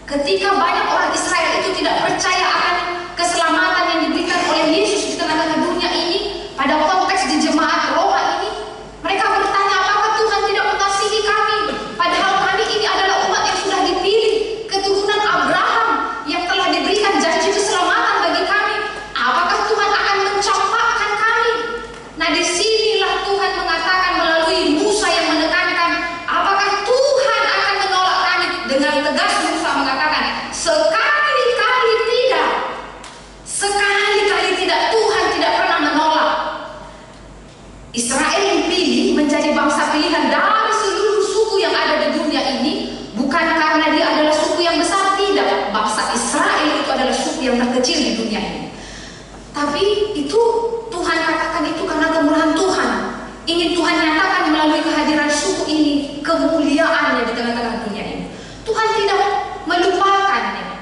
Ketika banyak orang Israel itu tidak percaya akan keselamatan yang diberikan oleh Yesus di tengah-tengah dunia ini, pada konteks di jemaat Roma ini, mereka bertanya, apakah Tuhan tidak mengasihi kami? Padahal kami ini adalah umat yang sudah dipilih, keturunan Abraham yang telah diberikan janji keselamatan bagi kami. Apakah Tuhan akan mencampakkan kami? Nah, disinilah Tuhan mengatakan melalui Musa yang menekankan, apakah Tuhan akan menolak kami? Dengan tegas Musa mengatakan, sekali-kali tidak. Sekali-kali tidak, Tuhan tidak pernah menolak. Israel dipilih menjadi bangsa pilihan dari seluruh suku yang ada di dunia ini, bukan karena dia adalah suku yang besar, tidak. Bangsa Israel itu adalah suku yang terkecil di dunia ini. Tapi itu Tuhan katakan itu karena kemurahan Tuhan. Ingin Tuhan nyatakan melalui kehadiran suku ini kemuliaannya di tengah-tengah dunia ini. Tuhan tidak melupakannya.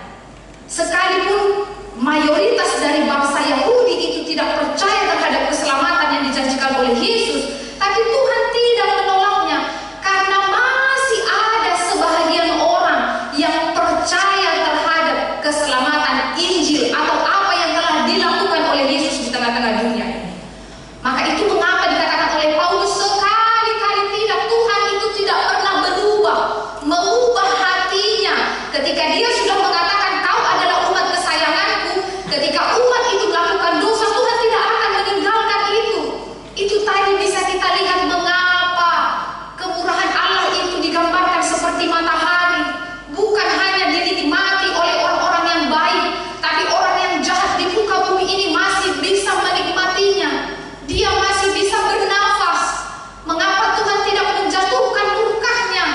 Sekalipun mayoritas dari bangsa Yahudi itu tidak percaya terhadap keselamatan yang dijanjikan oleh Yesus, tapi Tuhan tidak menolaknya karena masih ada sebahagian orang yang percaya terhadap keselamatan Injil atau apa yang telah dilakukan oleh Yesus di tengah-tengah dunia ini. Maka itu mengapa dikatakan oleh Paulus, sekali-kali tidak, Tuhan itu tidak pernah mengubah hatinya ketika Dia sudah mengatakan kau adalah umat kesayanganku. Ketika umat itu melakukan dosa, Tuhan tidak akan meninggalkan itu. Itu tadi bisa kita lihat mengapa kemurahan Allah itu digambarkan seperti matahari. Bukan hanya dinikmati oleh orang-orang yang baik, tapi orang yang jahat di muka bumi ini masih bisa menikmatinya. Dia masih bisa bernafas. Mengapa Tuhan tidak menjatuhkan murkahnya?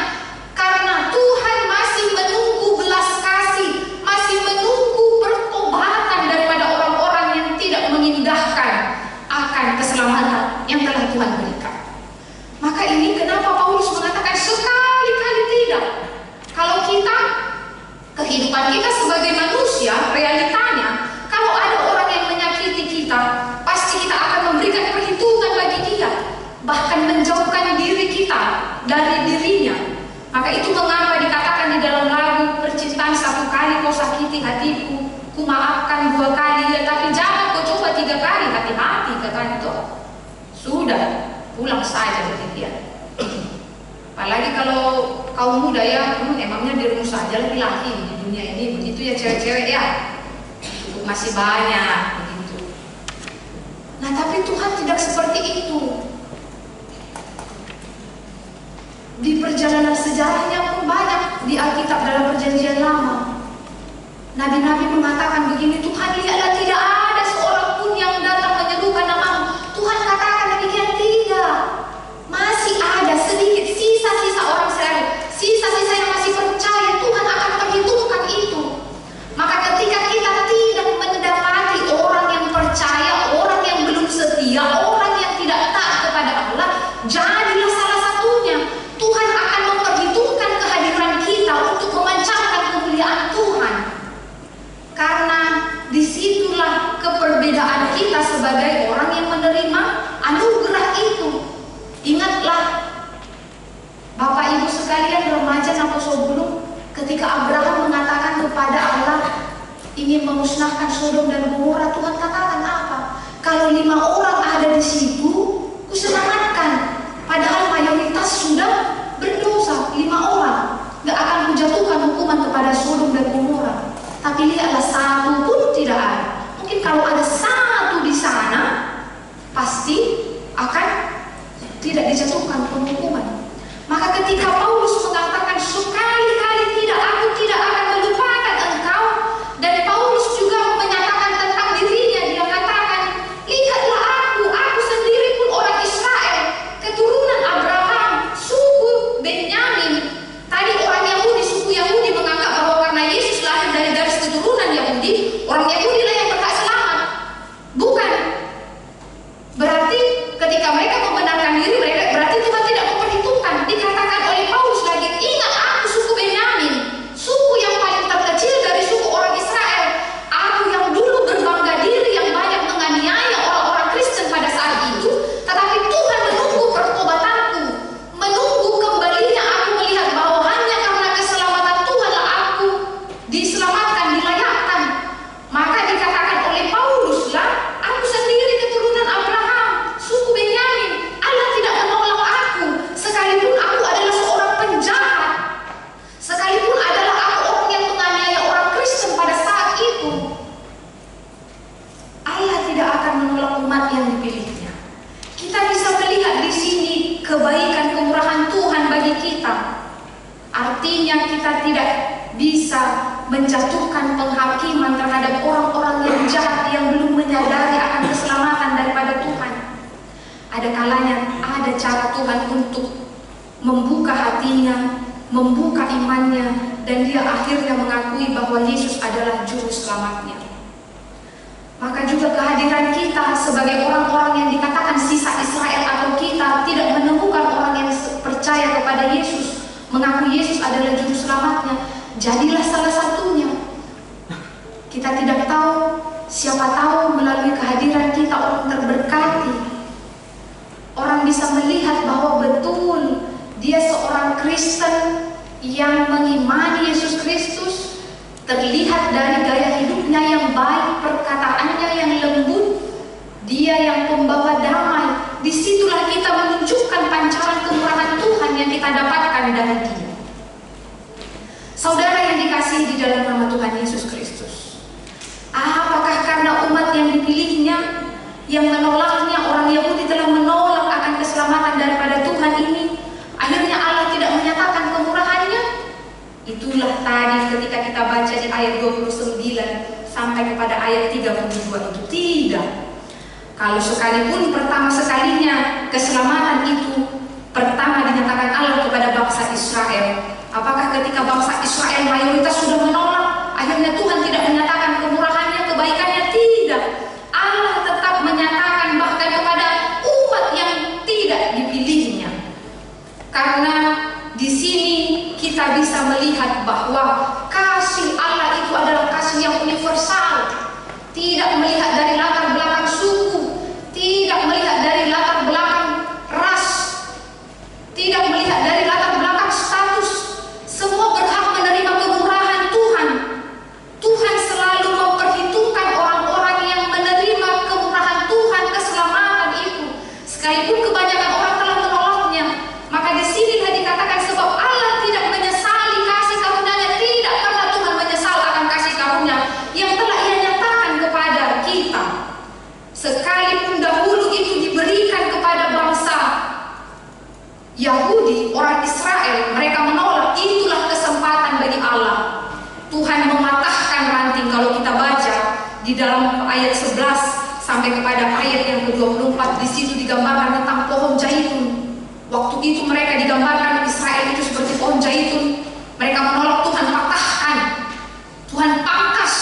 Karena Tuhan masih menunggu belas kasih, masih menunggu pertobatan daripada orang-orang yang tidak mengindahkan akan keselamatan yang telah Tuhan berikan. Maka ini kenapa Paulus mengatakan sekali-kali tidak. Kalau kita, kehidupan kita sebagai manusia, realitanya, kalau ada orang yang menyakiti kita, pasti kita akan memberikan perhitungan bagi dia, bahkan menjauhkan diri kita dari dirinya. Maka itu mengapa dikatakan di dalam lagu, percintaan satu kali kau sakiti hatiku, ku maafkan 2 kali, ya, tapi jangan kau coba 3 kali, hati-hati katanya itu. Sudah, pulang saja begitu. Apalagi kalau kaum muda ya, emangnya dirumus saja laki-laki di dunia ini, begitu ya cewek-cewek ya, cukup masih banyak begitu. Nah, tapi Tuhan tidak seperti itu. Di perjalanan sejarahnya pun banyak di Alkitab dalam Perjanjian Lama. Nabi-nabi mengatakan begini, Tuhan lihatlah tidak ada seorang pun yang datang menyerukan namamu. Tuhan katakan demikian tidak. Masih ada sedikit sisa-sisa orang Israel, sisa-sisa yang masih percaya. Tuhan akan perhitungkan itu. Maka ketika kita tidak mendapati orang yang percaya, orang yang belum setia, orang yang tidak taat kepada Allah, jadilah salah satunya. Tuhan akan memperhitungkan kehadiran kita untuk memancarkan kemuliaan Tuhan. Karena disitulah keperbedaan kita sebagai orang yang menerima anugerah itu. Ingatlah, kalian remaja atau sebelum ketika Abraham mengatakan kepada Allah ingin memusnahkan Sodom dan Gomora, Tuhan katakan apa? Kalau 5 orang ada di situ, kuselamatkan. Padahal mayoritas sudah berdosa, 5 orang. Gak akan menjatuhkan hukuman kepada Sodom dan Gomora. Tapi lihatlah, 1 pun tidak ada. Mungkin kalau ada 1 di sana, pasti akan tidak dijatuhkan penghukuman. Maka ketika Paulus mengatakan sekali-kali tidak, aku tidak akan melupakan engkau, dan Paulus juga menyatakan tentang dirinya, dia katakan, lihatlah aku sendiri pun orang Israel, keturunan Abraham, suku Benyamin. Tadi orang Yahudi, suku Yahudi menganggap bahwa karena Yesus lahir dari garis keturunan Yahudi, orang Yahudi lah yang berhak selamat. Bukan. Berarti ketika mereka membenarkan diri mereka, berarti Tuhan tidak memperhitungkan. Dikatakan oleh Paulus lagi, ingat aku suku Benyamin, suku yang paling terkecil dari suku orang Israel. Aku yang dulu berbangga diri, yang banyak menganiaya orang-orang Kristen pada saat itu. Tetapi Tuhan menunggu pertobatanku, menunggu kembalinya aku, melihat bahwa hanya karena keselamatan Tuhanlah aku diselamatkan, dilayakkan. Maka dikatakan oleh Paulus lah, aku sendiri keturunan Abraham, suku Benyamin. Allah tidak menolak aku, sekalipun aku adalah seorang penjahat, sekalipun adalah aku orang yang menganiaya orang Kristen pada saat itu. Allah tidak akan menolak umat yang dipilihnya. Kita bisa melihat di sini kebaikan kemurahan Tuhan bagi kita. Artinya kita tidak bisa menjatuhkan penghakiman terhadap orang-orang yang jahat yang belum menyadari akan keselamatan daripada Tuhan. Ada kalanya ada cara Tuhan untuk membuka hatinya, membuka imannya, dan dia akhirnya mengakui bahwa Yesus adalah juru selamatnya. Maka juga kehadiran kita sebagai orang-orang yang dikatakan sisa Israel atau kita tidak menemukan orang yang percaya kepada Yesus, mengakui Yesus adalah juru selamatnya, jadilah salah satunya. Kita tidak tahu, siapa tahu melalui kehadiran kita orang terberkati. Orang bisa melihat bahwa betul dia seorang Kristen yang mengimani Yesus Kristus, terlihat dari gaya hidupnya yang baik, perkataannya yang lembut, dia yang pembawa damai. Disitulah kita menunjukkan pancaran kemurahan Tuhan yang kita dapatkan dari dia. Saudara yang dikasihi di dalam nama Tuhan Yesus Kristus, apakah karena umat yang dipilihnya, yang menolaknya, orang Yahudi telah menolak akan keselamatan daripada Tuhan ini, akhirnya Allah tidak menyatakan kemurahannya? Itulah tadi ketika kita baca di ayat 29 sampai kepada ayat 32 itu. Tidak. Kalau sekalipun pertama sekalinya keselamatan itu pertama dinyatakan Allah kepada bangsa Israel, apakah ketika bangsa Israel mayoritas sudah menolak, akhirnya Tuhan tidak menyatakan kemurahannya, kebaikannya? Tidak. Allah tetap menyatakan bahkan kepada umat yang tidak dipilihnya. Karena di sini kita bisa melihat bahwa kasih Allah itu adalah kasih yang universal, tidak melihat dari latar belakang suku, tidak melihat dari latar belakang ras, tidak melihat dari latar belakang status. Semua berhak menerima kemurahan Tuhan. Tuhan selalu memperhitungkan orang-orang yang menerima kemurahan Tuhan, keselamatan itu, sekalipun kebanyakan orang telah menolaknya. Maka disinilah dikatakan sebab Allah tidak menyesali kasih karunia-Nya, tidak karena Tuhan menyesal akan kasih karunia yang telah Ia nyatakan kepada kita. Sekalipun dahulu itu diberikan kepada bangsa Yahudi, orang Israel, mereka menolak, itulah kesempatan bagi Allah. Tuhan mematahkan ranting. Kalau kita baca di dalam ayat 11 sampai kepada ayat yang ke-24, di situ digambarkan tentang pohon zaitun. Waktu itu mereka digambarkan Israel itu seperti pohon zaitun. Mereka menolak, Tuhan patahkan, Tuhan pangkas.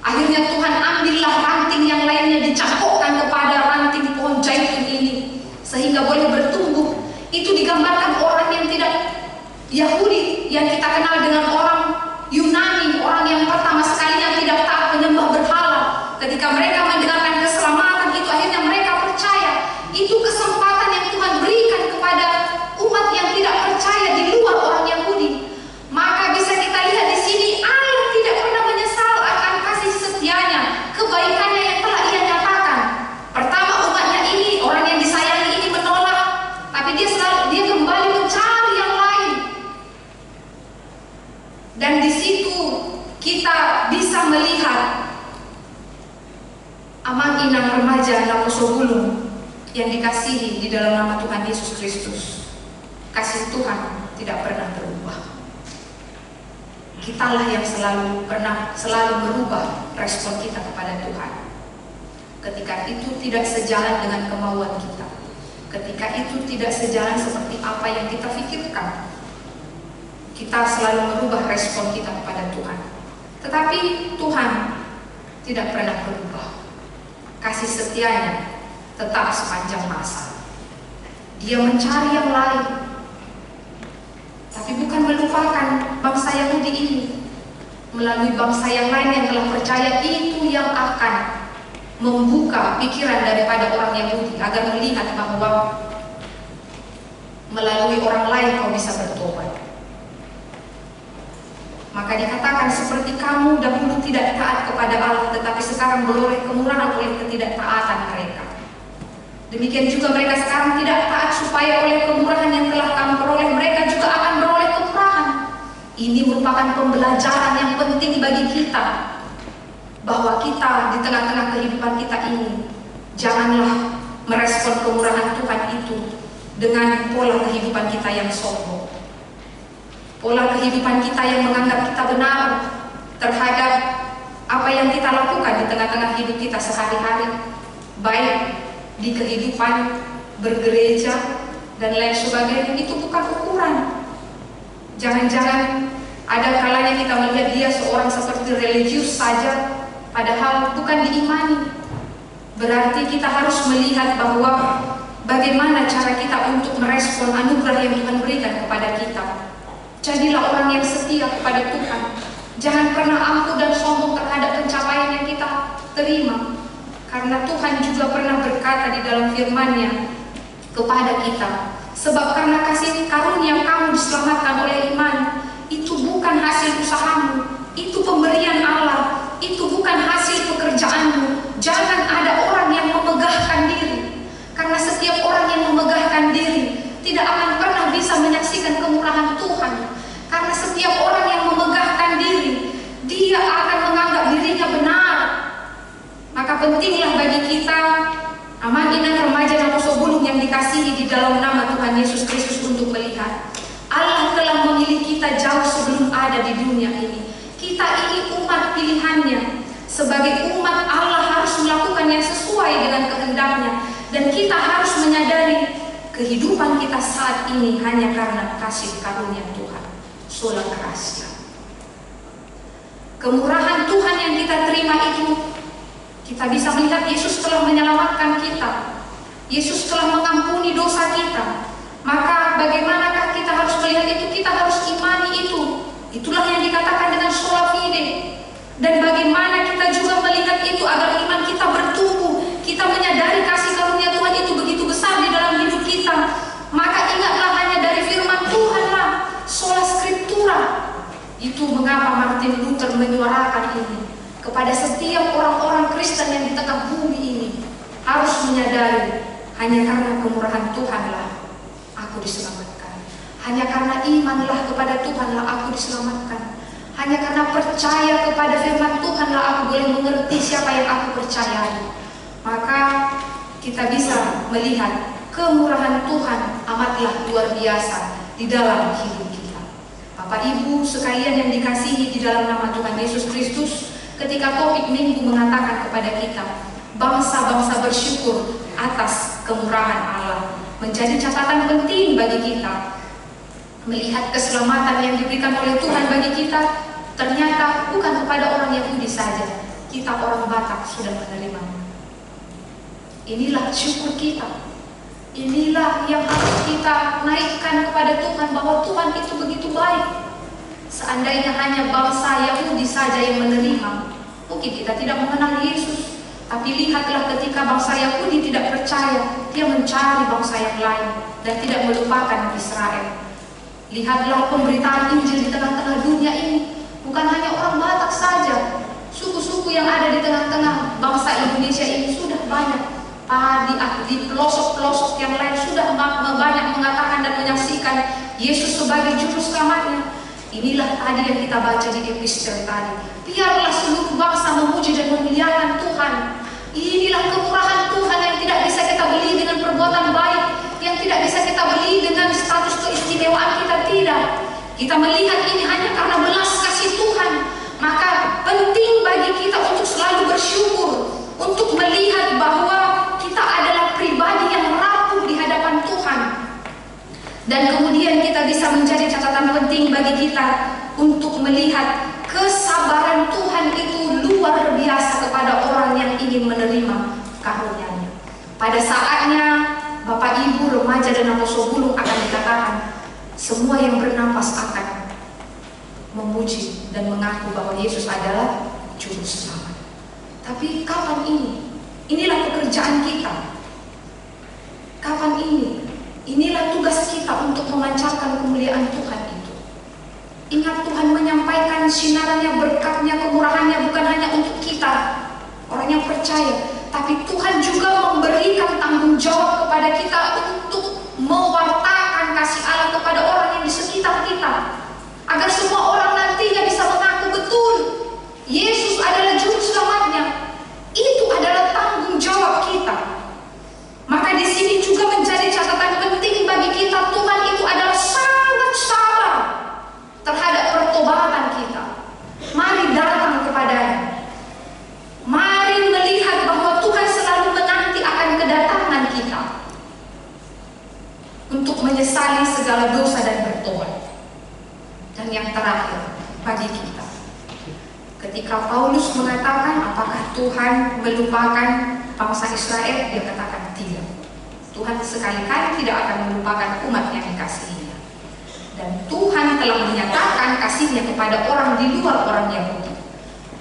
Akhirnya Tuhan ambillah ranting yang lainnya, dicampurkan kepada ranting pohon zaitun ini sehingga boleh bertumbuh. Itu digambarkan orang yang tidak Yahudi, yang kita kenal dengan orang Yunani, orang yang pertama sekalinya tidak taat menyembah berhala. Ketika mereka mendengarkan keselamatan itu, akhirnya mereka percaya. Itu kesempatan yang Tuhan berikan kepada umat yang tidak percaya di luar orang Amang inang remaja Naposobulung yang dikasihi di dalam nama Tuhan Yesus Kristus, kasih Tuhan tidak pernah berubah. Kitalah yang selalu merubah respon kita kepada Tuhan. Ketika itu tidak sejalan dengan kemauan kita, ketika itu tidak sejalan seperti apa yang kita pikirkan, kita selalu merubah respon kita kepada Tuhan. Tetapi Tuhan tidak pernah berubah. Kasih setianya tetap sepanjang masa. Dia mencari yang lain, tapi bukan melupakan bangsa Yahudi ini. Melalui bangsa yang lain yang telah percaya, itu yang akan membuka pikiran daripada orang Yahudi agar melihat bahwa melalui orang lain kau bisa bertobat. Maka dikatakan, seperti kamu dahulu tidak taat kepada Allah, tetapi sekarang beroleh kemurahan oleh ketidaktaatan mereka. Demikian juga mereka sekarang tidak taat, supaya oleh kemurahan yang telah kamu peroleh, mereka juga akan beroleh kemurahan. Ini merupakan pembelajaran yang penting bagi kita, bahwa kita di tengah-tengah kehidupan kita ini, janganlah merespon kemurahan Tuhan itu dengan pola kehidupan kita yang sombong, pola kehidupan kita yang menganggap kita benar terhadap apa yang kita lakukan di tengah-tengah hidup kita sehari-hari, baik di kehidupan bergereja dan lain sebagainya. Itu bukan ukuran. Jangan-jangan ada kalanya kita melihat dia seorang seperti religius saja, padahal bukan diimani. Berarti kita harus melihat bahwa bagaimana cara kita untuk merespon anugerah yang Tuhan berikan kepada kita. Jadilah orang yang setia kepada Tuhan. Jangan pernah angkuh dan sombong terhadap pencapaian yang kita terima. Karena Tuhan juga pernah berkata di dalam firman-Nya kepada kita, sebab karena kasih karunia kamu diselamatkan oleh iman. Itu bukan hasil usahamu, itu pemberian Allah, itu bukan hasil pekerjaanmu. Jangan ada orang yang memegahkan diri, karena setiap orang yang memegahkan diri tidak akan pernah bisa menyaksikan kemurahan Tuhan. Karena setiap orang yang memegahkan diri, dia akan menganggap dirinya benar. Maka pentinglah bagi kita, aman-inang remaja Naposobulung yang dikasihi di dalam nama Tuhan Yesus Kristus, untuk melihat Allah telah memilih kita jauh sebelum ada di dunia ini. Kita ini umat pilihannya. Sebagai umat Allah harus melakukan yang sesuai dengan kehendaknya. Dan kita harus menyadari kehidupan kita saat ini hanya karena kasih karunia Tuhan. Sola gratia. Kemurahan Tuhan yang kita terima itu, kita bisa melihat Yesus telah menyelamatkan kita. Yesus telah mengampuni dosa kita. Maka bagaimanakah kita harus melihat itu? Kita harus imani itu. Itulah yang dikatakan dengan sola fide. Dan bagaimana kita juga melihat itu agar iman kita bertumbuh. Kita menyadari kasih karunia Tuhan itu begitu besar di dalam hidup kita. Maka ingatlah hanya dari firman Tuhanlah, sola scriptura. Itu mengapa Martin Luther menyuarakan ini kepada setiap orang-orang Kristen yang di tengah bumi ini, harus menyadari hanya karena kemurahan Tuhanlah aku diselamatkan. Hanya karena imanlah kepada Tuhanlah aku diselamatkan. Hanya karena percaya kepada firman Tuhanlah aku boleh mengerti siapa yang aku percayai. Maka kita bisa melihat kemurahan Tuhan amatlah luar biasa di dalam hidup kita. Bapak Ibu sekalian yang dikasihi di dalam nama Tuhan Yesus Kristus, ketika topik minggu mengatakan kepada kita, bangsa-bangsa bersyukur atas kemurahan Allah, menjadi catatan penting bagi kita. Melihat keselamatan yang diberikan oleh Tuhan bagi kita, ternyata bukan kepada orang Yahudi saja, kita orang Batak sudah menerimanya. Inilah syukur kita. Inilah yang harus kita naikkan kepada Tuhan, bahwa Tuhan itu begitu baik. Seandainya hanya bangsa Yahudi saja yang menerima, mungkin kita tidak mengenal Yesus. Tapi lihatlah ketika bangsa Yahudi tidak percaya, dia mencari bangsa yang lain dan tidak melupakan Israel. Lihatlah pemberitaan Injil di tengah-tengah dunia ini. Bukan hanya orang Batak saja, suku-suku yang ada di tengah-tengah bangsa Indonesia ini sudah banyak. Di pelosok-pelosok yang lain sudah banyak mengatakan dan menyaksikan Yesus sebagai juru selamatnya. Inilah tadi yang kita baca di epistel tadi. Biarlah seluruh bangsa memuji dan memuliakan Tuhan. Ini kita melihat ini hanya karena belas kasih Tuhan, maka penting bagi kita untuk selalu bersyukur, untuk melihat bahwa kita adalah pribadi yang rapuh di hadapan Tuhan. Dan kemudian kita bisa menjadi catatan penting bagi kita untuk melihat kesabaran Tuhan itu luar biasa kepada orang yang ingin menerima karunia-Nya. Pada saatnya Bapak Ibu, remaja dan apostol bulung akan dikatakan, semua yang bernapas akan memuji dan mengaku bahwa Yesus adalah juru selamat. Tapi kapan ini? Inilah pekerjaan kita. Kapan ini? Inilah tugas kita untuk memancarkan kemuliaan Tuhan itu. Ingat, Tuhan menyampaikan sinarnya, berkatnya, kemurahannya bukan hanya untuk kita, orang yang percaya, tapi Tuhan juga memberikan tanggung jawab kepada kita untuk mewartakan kasih Allah kepada orang yang di sekitar kita, agar semua orang nantinya bisa mengaku betul Yesus adalah juru selamatnya. Itu adalah tanggung jawab kita. Maka di sini juga menjadi catatan penting bagi kita, Tuhan itu adalah sangat sabar terhadap pertobatan kita. Mari datang kepadanya. Mari melihat bahwa Tuhan selalu menanti akan kedatangan kita untuk menyesali segala dosa dan bertobat. Dan yang terakhir bagi kita, ketika Paulus mengatakan apakah Tuhan melupakan bangsa Israel, dia katakan tidak. Tuhan sekali-kali tidak akan melupakan umat yang dikasihinya. Dan Tuhan telah menyatakan kasihnya kepada orang di luar orang Yahudi.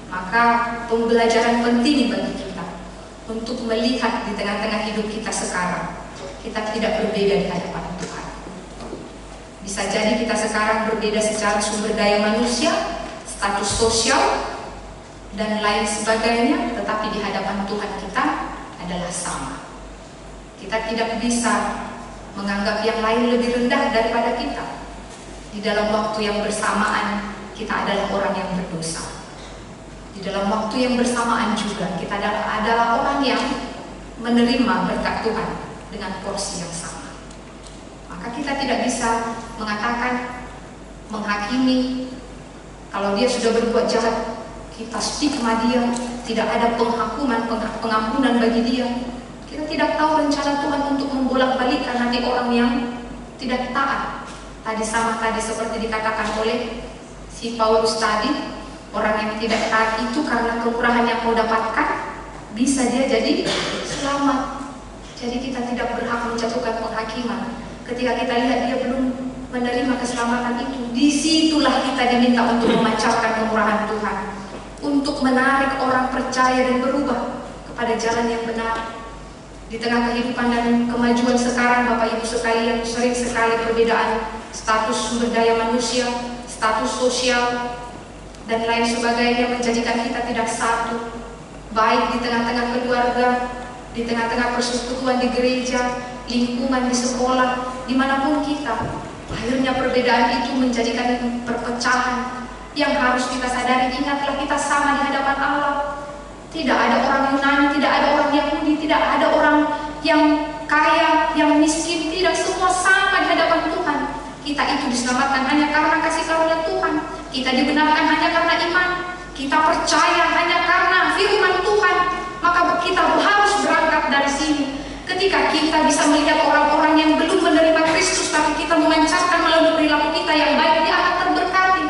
Maka pembelajaran penting bagi kita untuk melihat di tengah-tengah hidup kita sekarang, kita tidak berbeda di hadapan Tuhan. Bisa jadi kita sekarang berbeda secara sumber daya manusia, status sosial, dan lain sebagainya, tetapi di hadapan Tuhan kita adalah sama. Kita tidak bisa menganggap yang lain lebih rendah daripada kita. Di dalam waktu yang bersamaan, kita adalah orang yang berdosa. Di dalam waktu yang bersamaan juga, kita adalah orang yang menerima berkat Tuhan dengan porsi yang sama. Maka kita tidak bisa mengatakan, menghakimi, kalau dia sudah berbuat jahat, kita stigma dia, tidak ada pengampunan bagi dia. Kita tidak tahu rencana Tuhan untuk membolak-balikkan hati orang yang tidak taat. Tadi seperti dikatakan oleh si Paulus tadi, orang yang tidak taat itu karena kemurahan yang kau dapatkan, bisa dia jadi selamat. Jadi kita tidak berhak menjatuhkan penghakiman. Ketika kita lihat dia belum menerima keselamatan itu, disitulah kita diminta untuk memancarkan kemurahan Tuhan, untuk menarik orang percaya dan berubah kepada jalan yang benar. Di tengah kehidupan dan kemajuan sekarang, Bapak Ibu sekalian, sering sekali perbedaan status sumber daya manusia, status sosial, dan lain sebagainya menjadikan kita tidak satu, baik di tengah-tengah keluarga, di tengah-tengah persekutuan di gereja, lingkungan di sekolah, dimanapun kita. Akhirnya perbedaan itu menjadikan perpecahan. Yang harus kita sadari, ingatlah kita sama di hadapan Allah. Tidak ada orang Yunani, tidak ada orang Yahudi, tidak ada orang yang kaya, yang miskin, tidak, semua sama di hadapan Tuhan. Kita itu diselamatkan hanya karena kasih karunia Tuhan. Kita dibenarkan hanya karena iman. Kita percaya hanya karena firman Tuhan. Maka kita harus berangkat dari sini. Ketika kita bisa melihat orang-orang yang belum menerima Kristus, tapi kita memancarkan melalui perilaku kita yang baik, dia akan terberkati.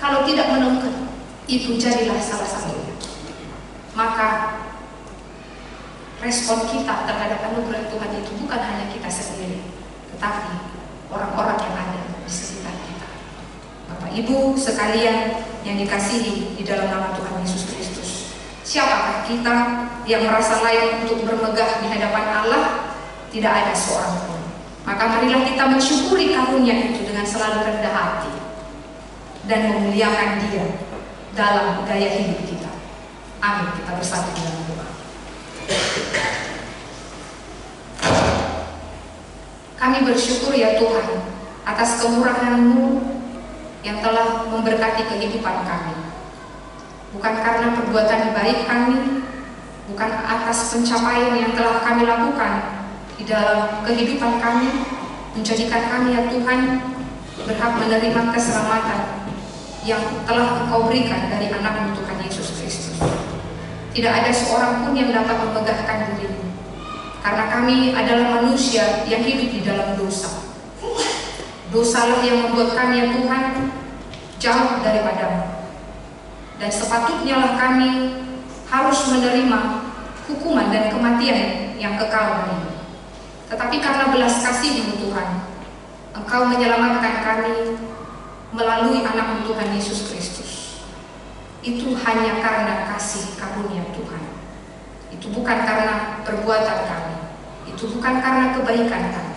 Kalau tidak menemukan, itu jadilah salah satunya. Maka respon kita terhadap anugerah Tuhan itu bukan hanya kita sendiri, tetapi orang-orang yang ada di sekitar kita. Bapak Ibu sekalian yang dikasihi di dalam nama Tuhan Yesus Kristus, siapakah kita yang merasa layak untuk bermegah di hadapan Allah? Tidak ada seorang pun. Maka marilah kita mensyukuri karunia itu dengan selalu rendah hati dan memuliakan Dia dalam gaya hidup kita. Amin. Kita bersatu dalam doa. Kami bersyukur ya Tuhan atas kemurahan-Mu yang telah memberkati kehidupan kami. Bukan karena perbuatan baik kami, bukan atas pencapaian yang telah kami lakukan di dalam kehidupan kami, menjadikan kami ya Tuhan berhak menerima keselamatan yang telah Engkau berikan dari anak-Mu Tuhan Yesus Kristus. Tidak ada seorang pun yang dapat memegahkan dirimu, karena kami adalah manusia yang hidup di dalam dosa. Dosalah yang membuat kami, ya Tuhan, jauh daripada-Mu. Dan sepatutnya lah kami harus menerima hukuman dan kematian yang kekal ini. Tetapi karena belas kasih-Mu Tuhan, Engkau menyelamatkan kami melalui anak-Mu Tuhan Yesus Kristus. Itu hanya karena kasih karunia Tuhan. Itu bukan karena perbuatan kami. Itu bukan karena kebaikan kami.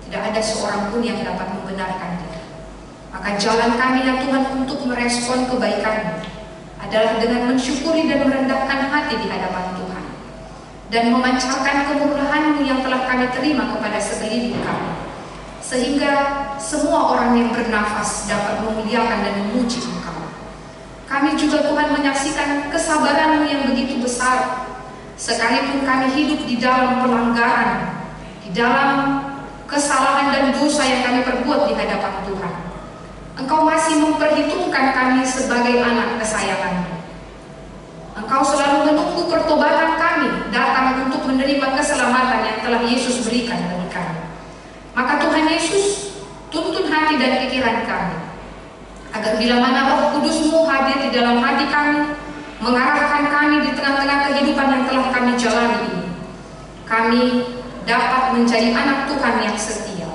Tidak ada seorang pun yang dapat membenarkan diri. Maka jalan kami, ya Tuhan, untuk merespon kebaikan-Mu adalah dengan mensyukuri dan merendahkan hati di hadapan Tuhan, dan memancarkan kemurahan-Mu yang telah kami terima kepada sekeliling kami, sehingga semua orang yang bernafas dapat memuliakan dan memuji Engkau. Kami juga, Tuhan, menyaksikan kesabaran-Mu yang begitu besar, sekalipun kami hidup di dalam pelanggaran, di dalam kesalahan dan dosa yang kami perbuat di hadapan Tuhan. Engkau masih memperhitungkan kami sebagai anak kesayangan-Mu. Engkau selalu menunggu pertobatan kami datang untuk menerima keselamatan yang telah Yesus berikan bagi kami. Maka Tuhan Yesus, tuntun hati dan pikiran kami, agar bila mana Roh Kudus-Mu hadir di dalam hati kami, mengarahkan kami di tengah-tengah kehidupan yang telah kami jalani ini, kami dapat menjadi anak Tuhan yang setia.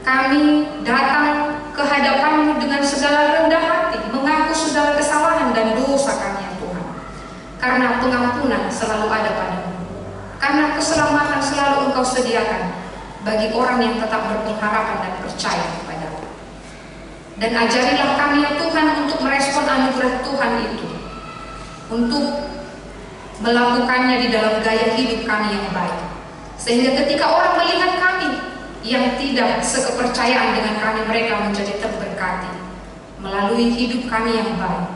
Kami datang ke hadapan-Mu dengan segala rendah hati, mengaku segala kesalahan dan dosa kami, ya Tuhan. Karena pengampunan selalu ada pada-Mu, karena keselamatan selalu Engkau sediakan bagi orang yang tetap berpengharapan dan percaya kepada-Mu. Dan ajarilah kami, ya Tuhan, untuk merespon anugerah Tuhan itu, untuk melakukannya di dalam gaya hidup kami yang baik, sehingga ketika orang melihat kami yang tidak sekepercayaan dengan kami, mereka menjadi terberkati melalui hidup kami yang baik.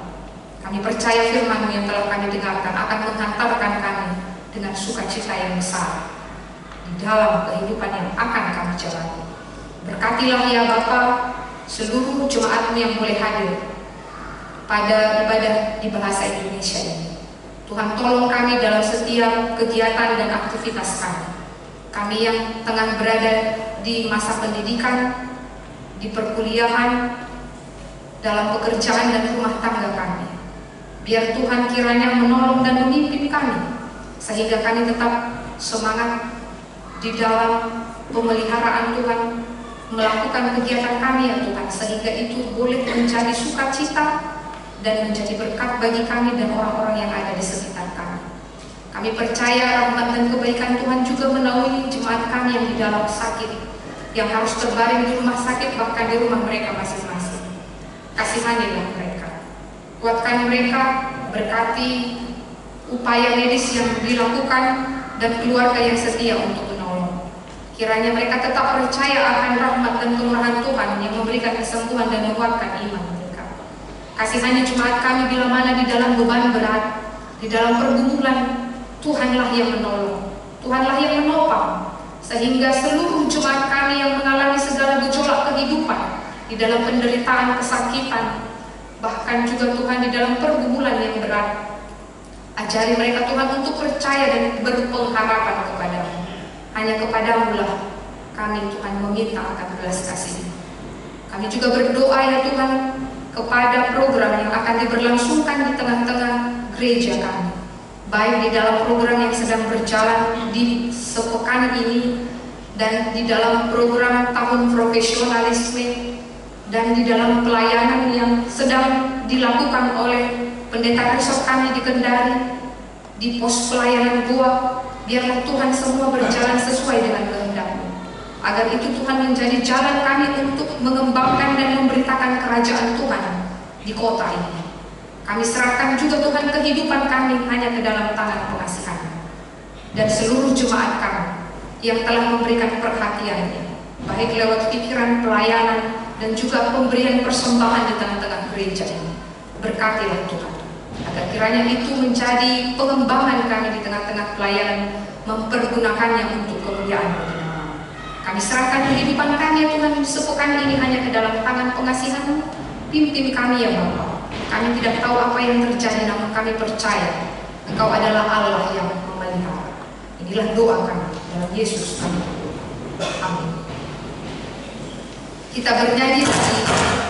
Kami percaya firman-Mu yang telah kami dengarkan akan menghantarkan kami dengan sukacita yang besar di dalam kehidupan yang akan kami jalani. Berkatilah, ya Bapa, seluruh jemaat-Mu yang boleh hadir pada ibadah di bahasa Indonesia ini. Tuhan, tolong kami dalam setiap kegiatan dan aktivitas kami. Kami yang tengah berada di masa pendidikan, di perkuliahan, dalam pekerjaan dan rumah tangga kami. Biar Tuhan kiranya menolong dan memimpin kami, sehingga kami tetap semangat di dalam pemeliharaan Tuhan, melakukan kegiatan kami, ya Tuhan, sehingga itu boleh menjadi sukacita dan menjadi berkat bagi kami dan orang-orang yang ada di sekitar kami. Kami percaya rahmat dan kebaikan Tuhan juga menaungi jemaat kami yang di dalam sakit, yang harus terbaring di rumah sakit, bahkan di rumah mereka masing-masing. Kasihanilah mereka, kuatkan mereka, berkati upaya medis yang dilakukan dan keluarga yang setia untuk menolong. Kiranya mereka tetap percaya akan rahmat dan kemurahan Tuhan yang memberikan kesembuhan dan menguatkan iman mereka. Kasihani jemaat kami bila mana di dalam beban berat, di dalam pergumulan, Tuhanlah yang menolong, Tuhanlah yang menopang, sehingga seluruh jemaat kami yang mengalami segala gejolak kehidupan, di dalam penderitaan, kesakitan, bahkan juga Tuhan di dalam pergumulan yang berat, ajari mereka Tuhan untuk percaya dan berpengharapan kepada-Mu. Hanya kepada-Mu lah kami, Tuhan, meminta akan belas kasih. Kami juga berdoa, ya Tuhan, kepada program yang akan diberlangsungkan di tengah-tengah gereja kami, baik di dalam program yang sedang berjalan di sepekan ini, dan di dalam program tahun profesionalisme, dan di dalam pelayanan yang sedang dilakukan oleh pendeta Krisop kami di Kendari, di pos pelayanan Goa. Biarlah Tuhan semua berjalan sesuai dengan kehendak-Mu, agar itu Tuhan menjadi jalan kami untuk mengembangkan dan memberitakan kerajaan Tuhan di kota ini. Kami serahkan juga Tuhan kehidupan kami hanya ke dalam tangan pengasihan-Mu, dan seluruh jemaat kami yang telah memberikan perhatiannya, baik lewat pikiran, pelayanan, dan juga pemberian persembahan di tengah-tengah gereja ini. Berkatilah Tuhan, agar kiranya itu menjadi pengembangan kami di tengah-tengah pelayanan, mempergunakannya untuk kemuliaan bagi nama-Mu. Kami serahkan kehidupan kami ya Tuhan, sepekan ini hanya ke dalam tangan pengasihan-Mu. Pimpin kami ya Bapa. Kami tidak tahu apa yang terjadi, namun kami percaya Engkau adalah Allah yang memelihara. Inilah doa kami dalam Yesus kami. Amin. Kita bernyanyi di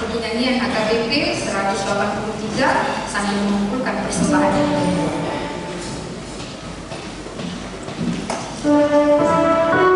buku nyanyian HKBP 183 sambil mengumpulkan persembahan yang kedua. Sesat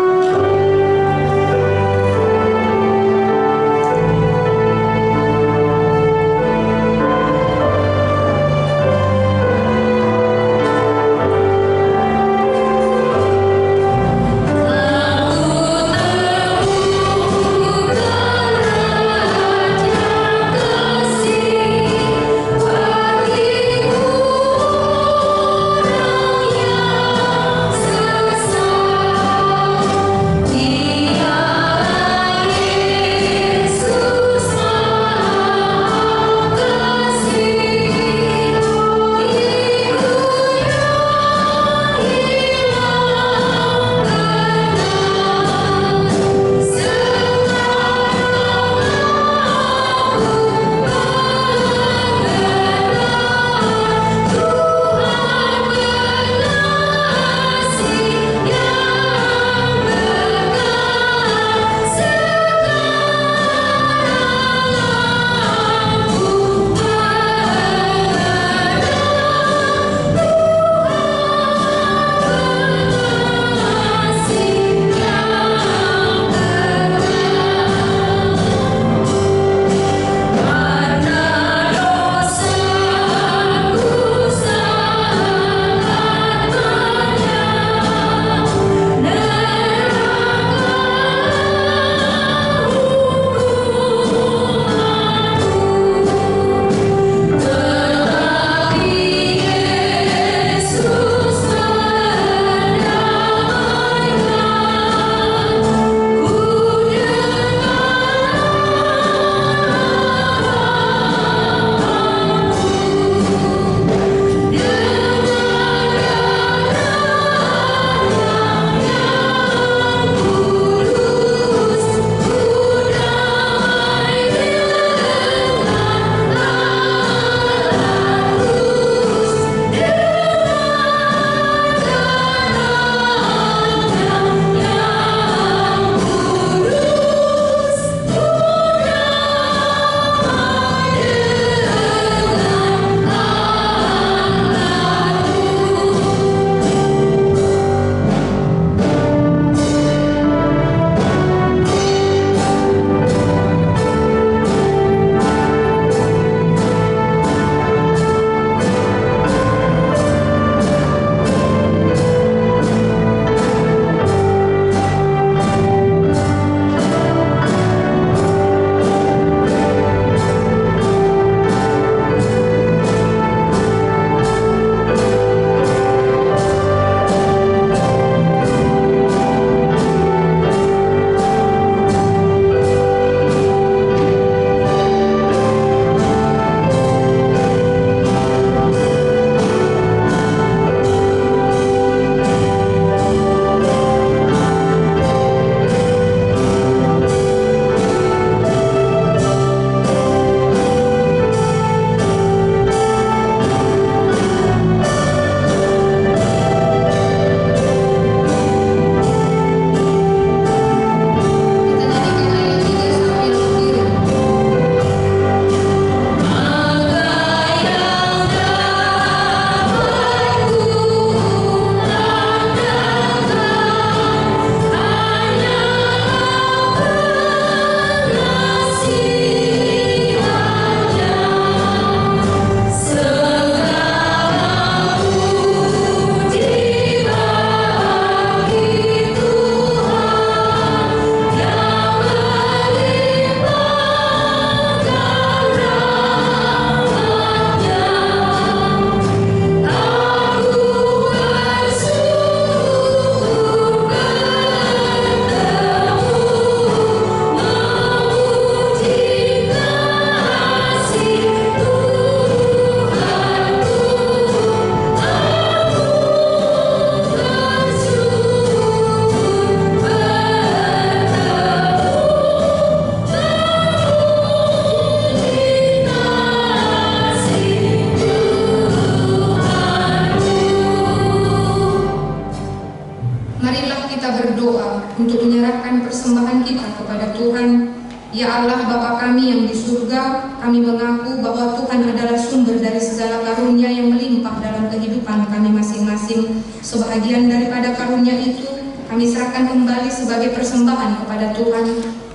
Marilah kita berdoa untuk menyerahkan persembahan kita kepada Tuhan. Ya Allah Bapa kami yang di surga, kami mengaku bahwa Tuhan adalah sumber dari segala karunia yang melimpah dalam kehidupan kami masing-masing. Sebahagian daripada karunia itu kami serahkan kembali sebagai persembahan kepada Tuhan.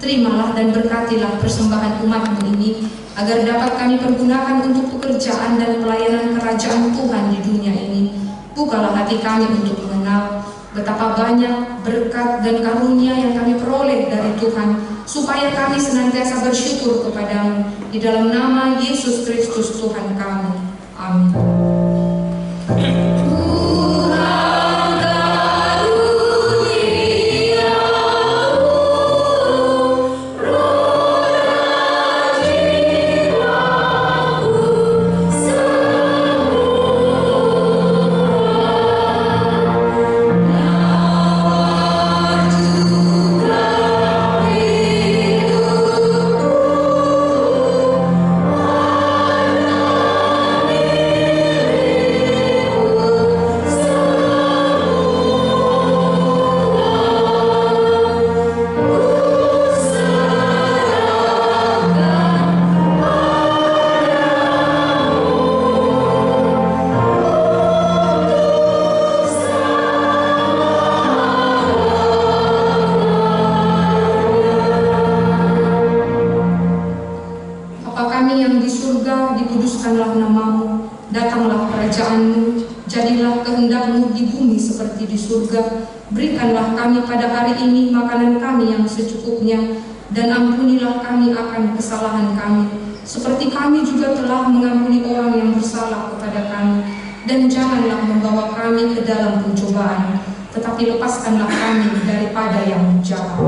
Terimalah dan berkatilah persembahan umat-Mu ini, agar dapat kami pergunakan untuk pekerjaan dan pelayanan kerajaan Tuhan di dunia ini. Bukalah hati kami untuk mengenal betapa banyak berkat dan karunia yang kami peroleh dari Tuhan, supaya kami senantiasa bersyukur kepadamu. Di dalam nama Yesus Kristus Tuhan kami. Amin. Dikuduskanlah namamu, datanglah kerajaan-Mu, jadilah kehendak-Mu di bumi seperti di surga. Berikanlah kami pada hari ini makanan kami yang secukupnya, dan ampunilah kami akan kesalahan kami, seperti kami juga telah mengampuni orang yang bersalah kepada kami. Dan janganlah membawa kami ke dalam pencobaan, tetapi lepaskanlah kami daripada yang jahat.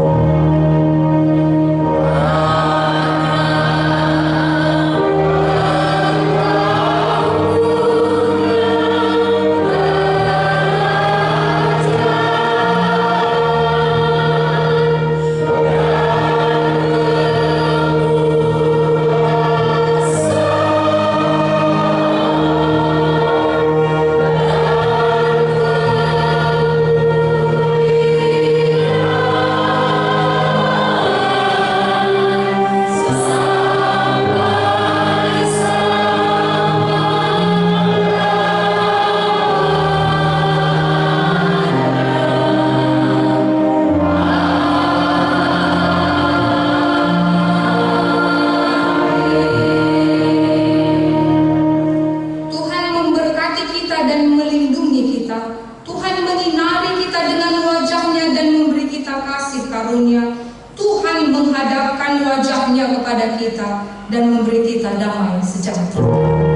Tuhan menghadapkan wajahnya kepada kita dan memberi kita damai sejahtera.